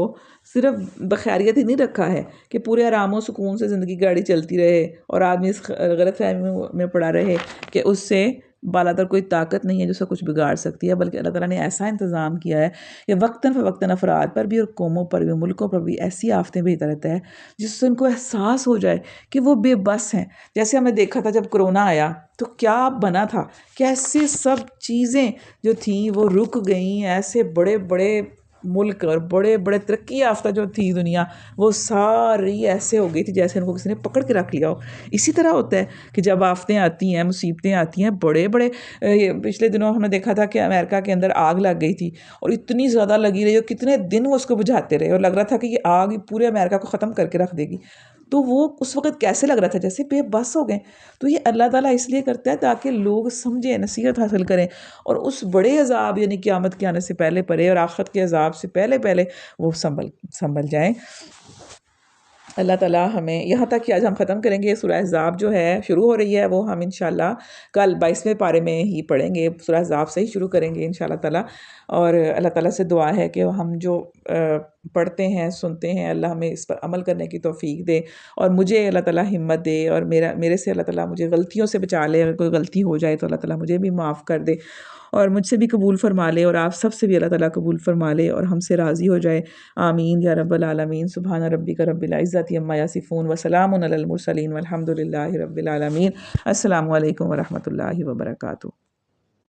صرف بخیریت ہی نہیں رکھا ہے کہ پورے آرام و سکون سے زندگی گاڑی چلتی رہے اور آدمی اس غلط فہمی میں پڑا رہے کہ اس سے بالاتر کوئی طاقت نہیں ہے جو اسے کچھ بگاڑ سکتی ہے، بلکہ اللہ تعالیٰ نے ایسا انتظام کیا ہے کہ وقتاً فوقتاً افراد پر بھی اور قوموں پر بھی، ملکوں پر بھی ایسی آفتیں بھیجتا رہتا ہے جس سے ان کو احساس ہو جائے کہ وہ بے بس ہیں۔ جیسے ہم نے دیکھا تھا جب کرونا آیا تو کیا بنا تھا، کیسے سب چیزیں جو تھیں وہ رک گئیں، ایسے بڑے بڑے ملک اور بڑے بڑے ترقی یافتہ جو تھی دنیا وہ ساری ایسے ہو گئی تھی جیسے ان کو کسی نے پکڑ کے رکھ لیا ہو۔ اسی طرح ہوتا ہے کہ جب آفتیں آتی ہیں، مصیبتیں آتی ہیں، بڑے بڑے پچھلے دنوں ہم نے دیکھا تھا کہ امریکہ کے اندر آگ لگ گئی تھی اور اتنی زیادہ لگی رہی اور کتنے دن وہ اس کو بجھاتے رہے اور لگ رہا تھا کہ یہ آگ پورے امریکہ کو ختم کر کے رکھ دے گی، تو وہ اس وقت کیسے لگ رہا تھا جیسے بے بس ہو گئے. تو یہ اللہ تعالیٰ اس لیے کرتا ہے تاکہ لوگ سمجھیں، نصیحت حاصل کریں، اور اس بڑے عذاب یعنی قیامت کے آنے سے پہلے پرے اور آخرت کے عذاب سے پہلے پہلے وہ سنبھل جائیں. اللہ تعالیٰ ہمیں یہاں تک کہ آج ہم ختم کریں گے. سورہ احزاب جو ہے شروع ہو رہی ہے، وہ ہم انشاءاللہ کل 22ویں پارے میں ہی پڑھیں گے. سورہ احزاب سے ہی شروع کریں گے انشاءاللہ تعالیٰ. اور اللہ تعالیٰ سے دعا ہے کہ ہم جو پڑھتے ہیں سنتے ہیں، اللہ ہمیں اس پر عمل کرنے کی توفیق دے، اور مجھے اللہ تعالیٰ ہمت دے، اور میرے سے اللہ تعالیٰ مجھے غلطیوں سے بچا لے. اگر کوئی غلطی ہو جائے تو اللہ تعالیٰ مجھے بھی معاف کر دے، اور مجھ سے بھی قبول فرما لے، اور آپ سب سے بھی اللہ تعالیٰ قبول فرما لے اور ہم سے راضی ہو جائے. آمین یا رب العالمین. سبحان ربک رب العزت عما یصفون وسلام علی المرسلین والحمد للہ رب العالمین. السلام علیکم ورحمۃ اللہ وبرکاتہ.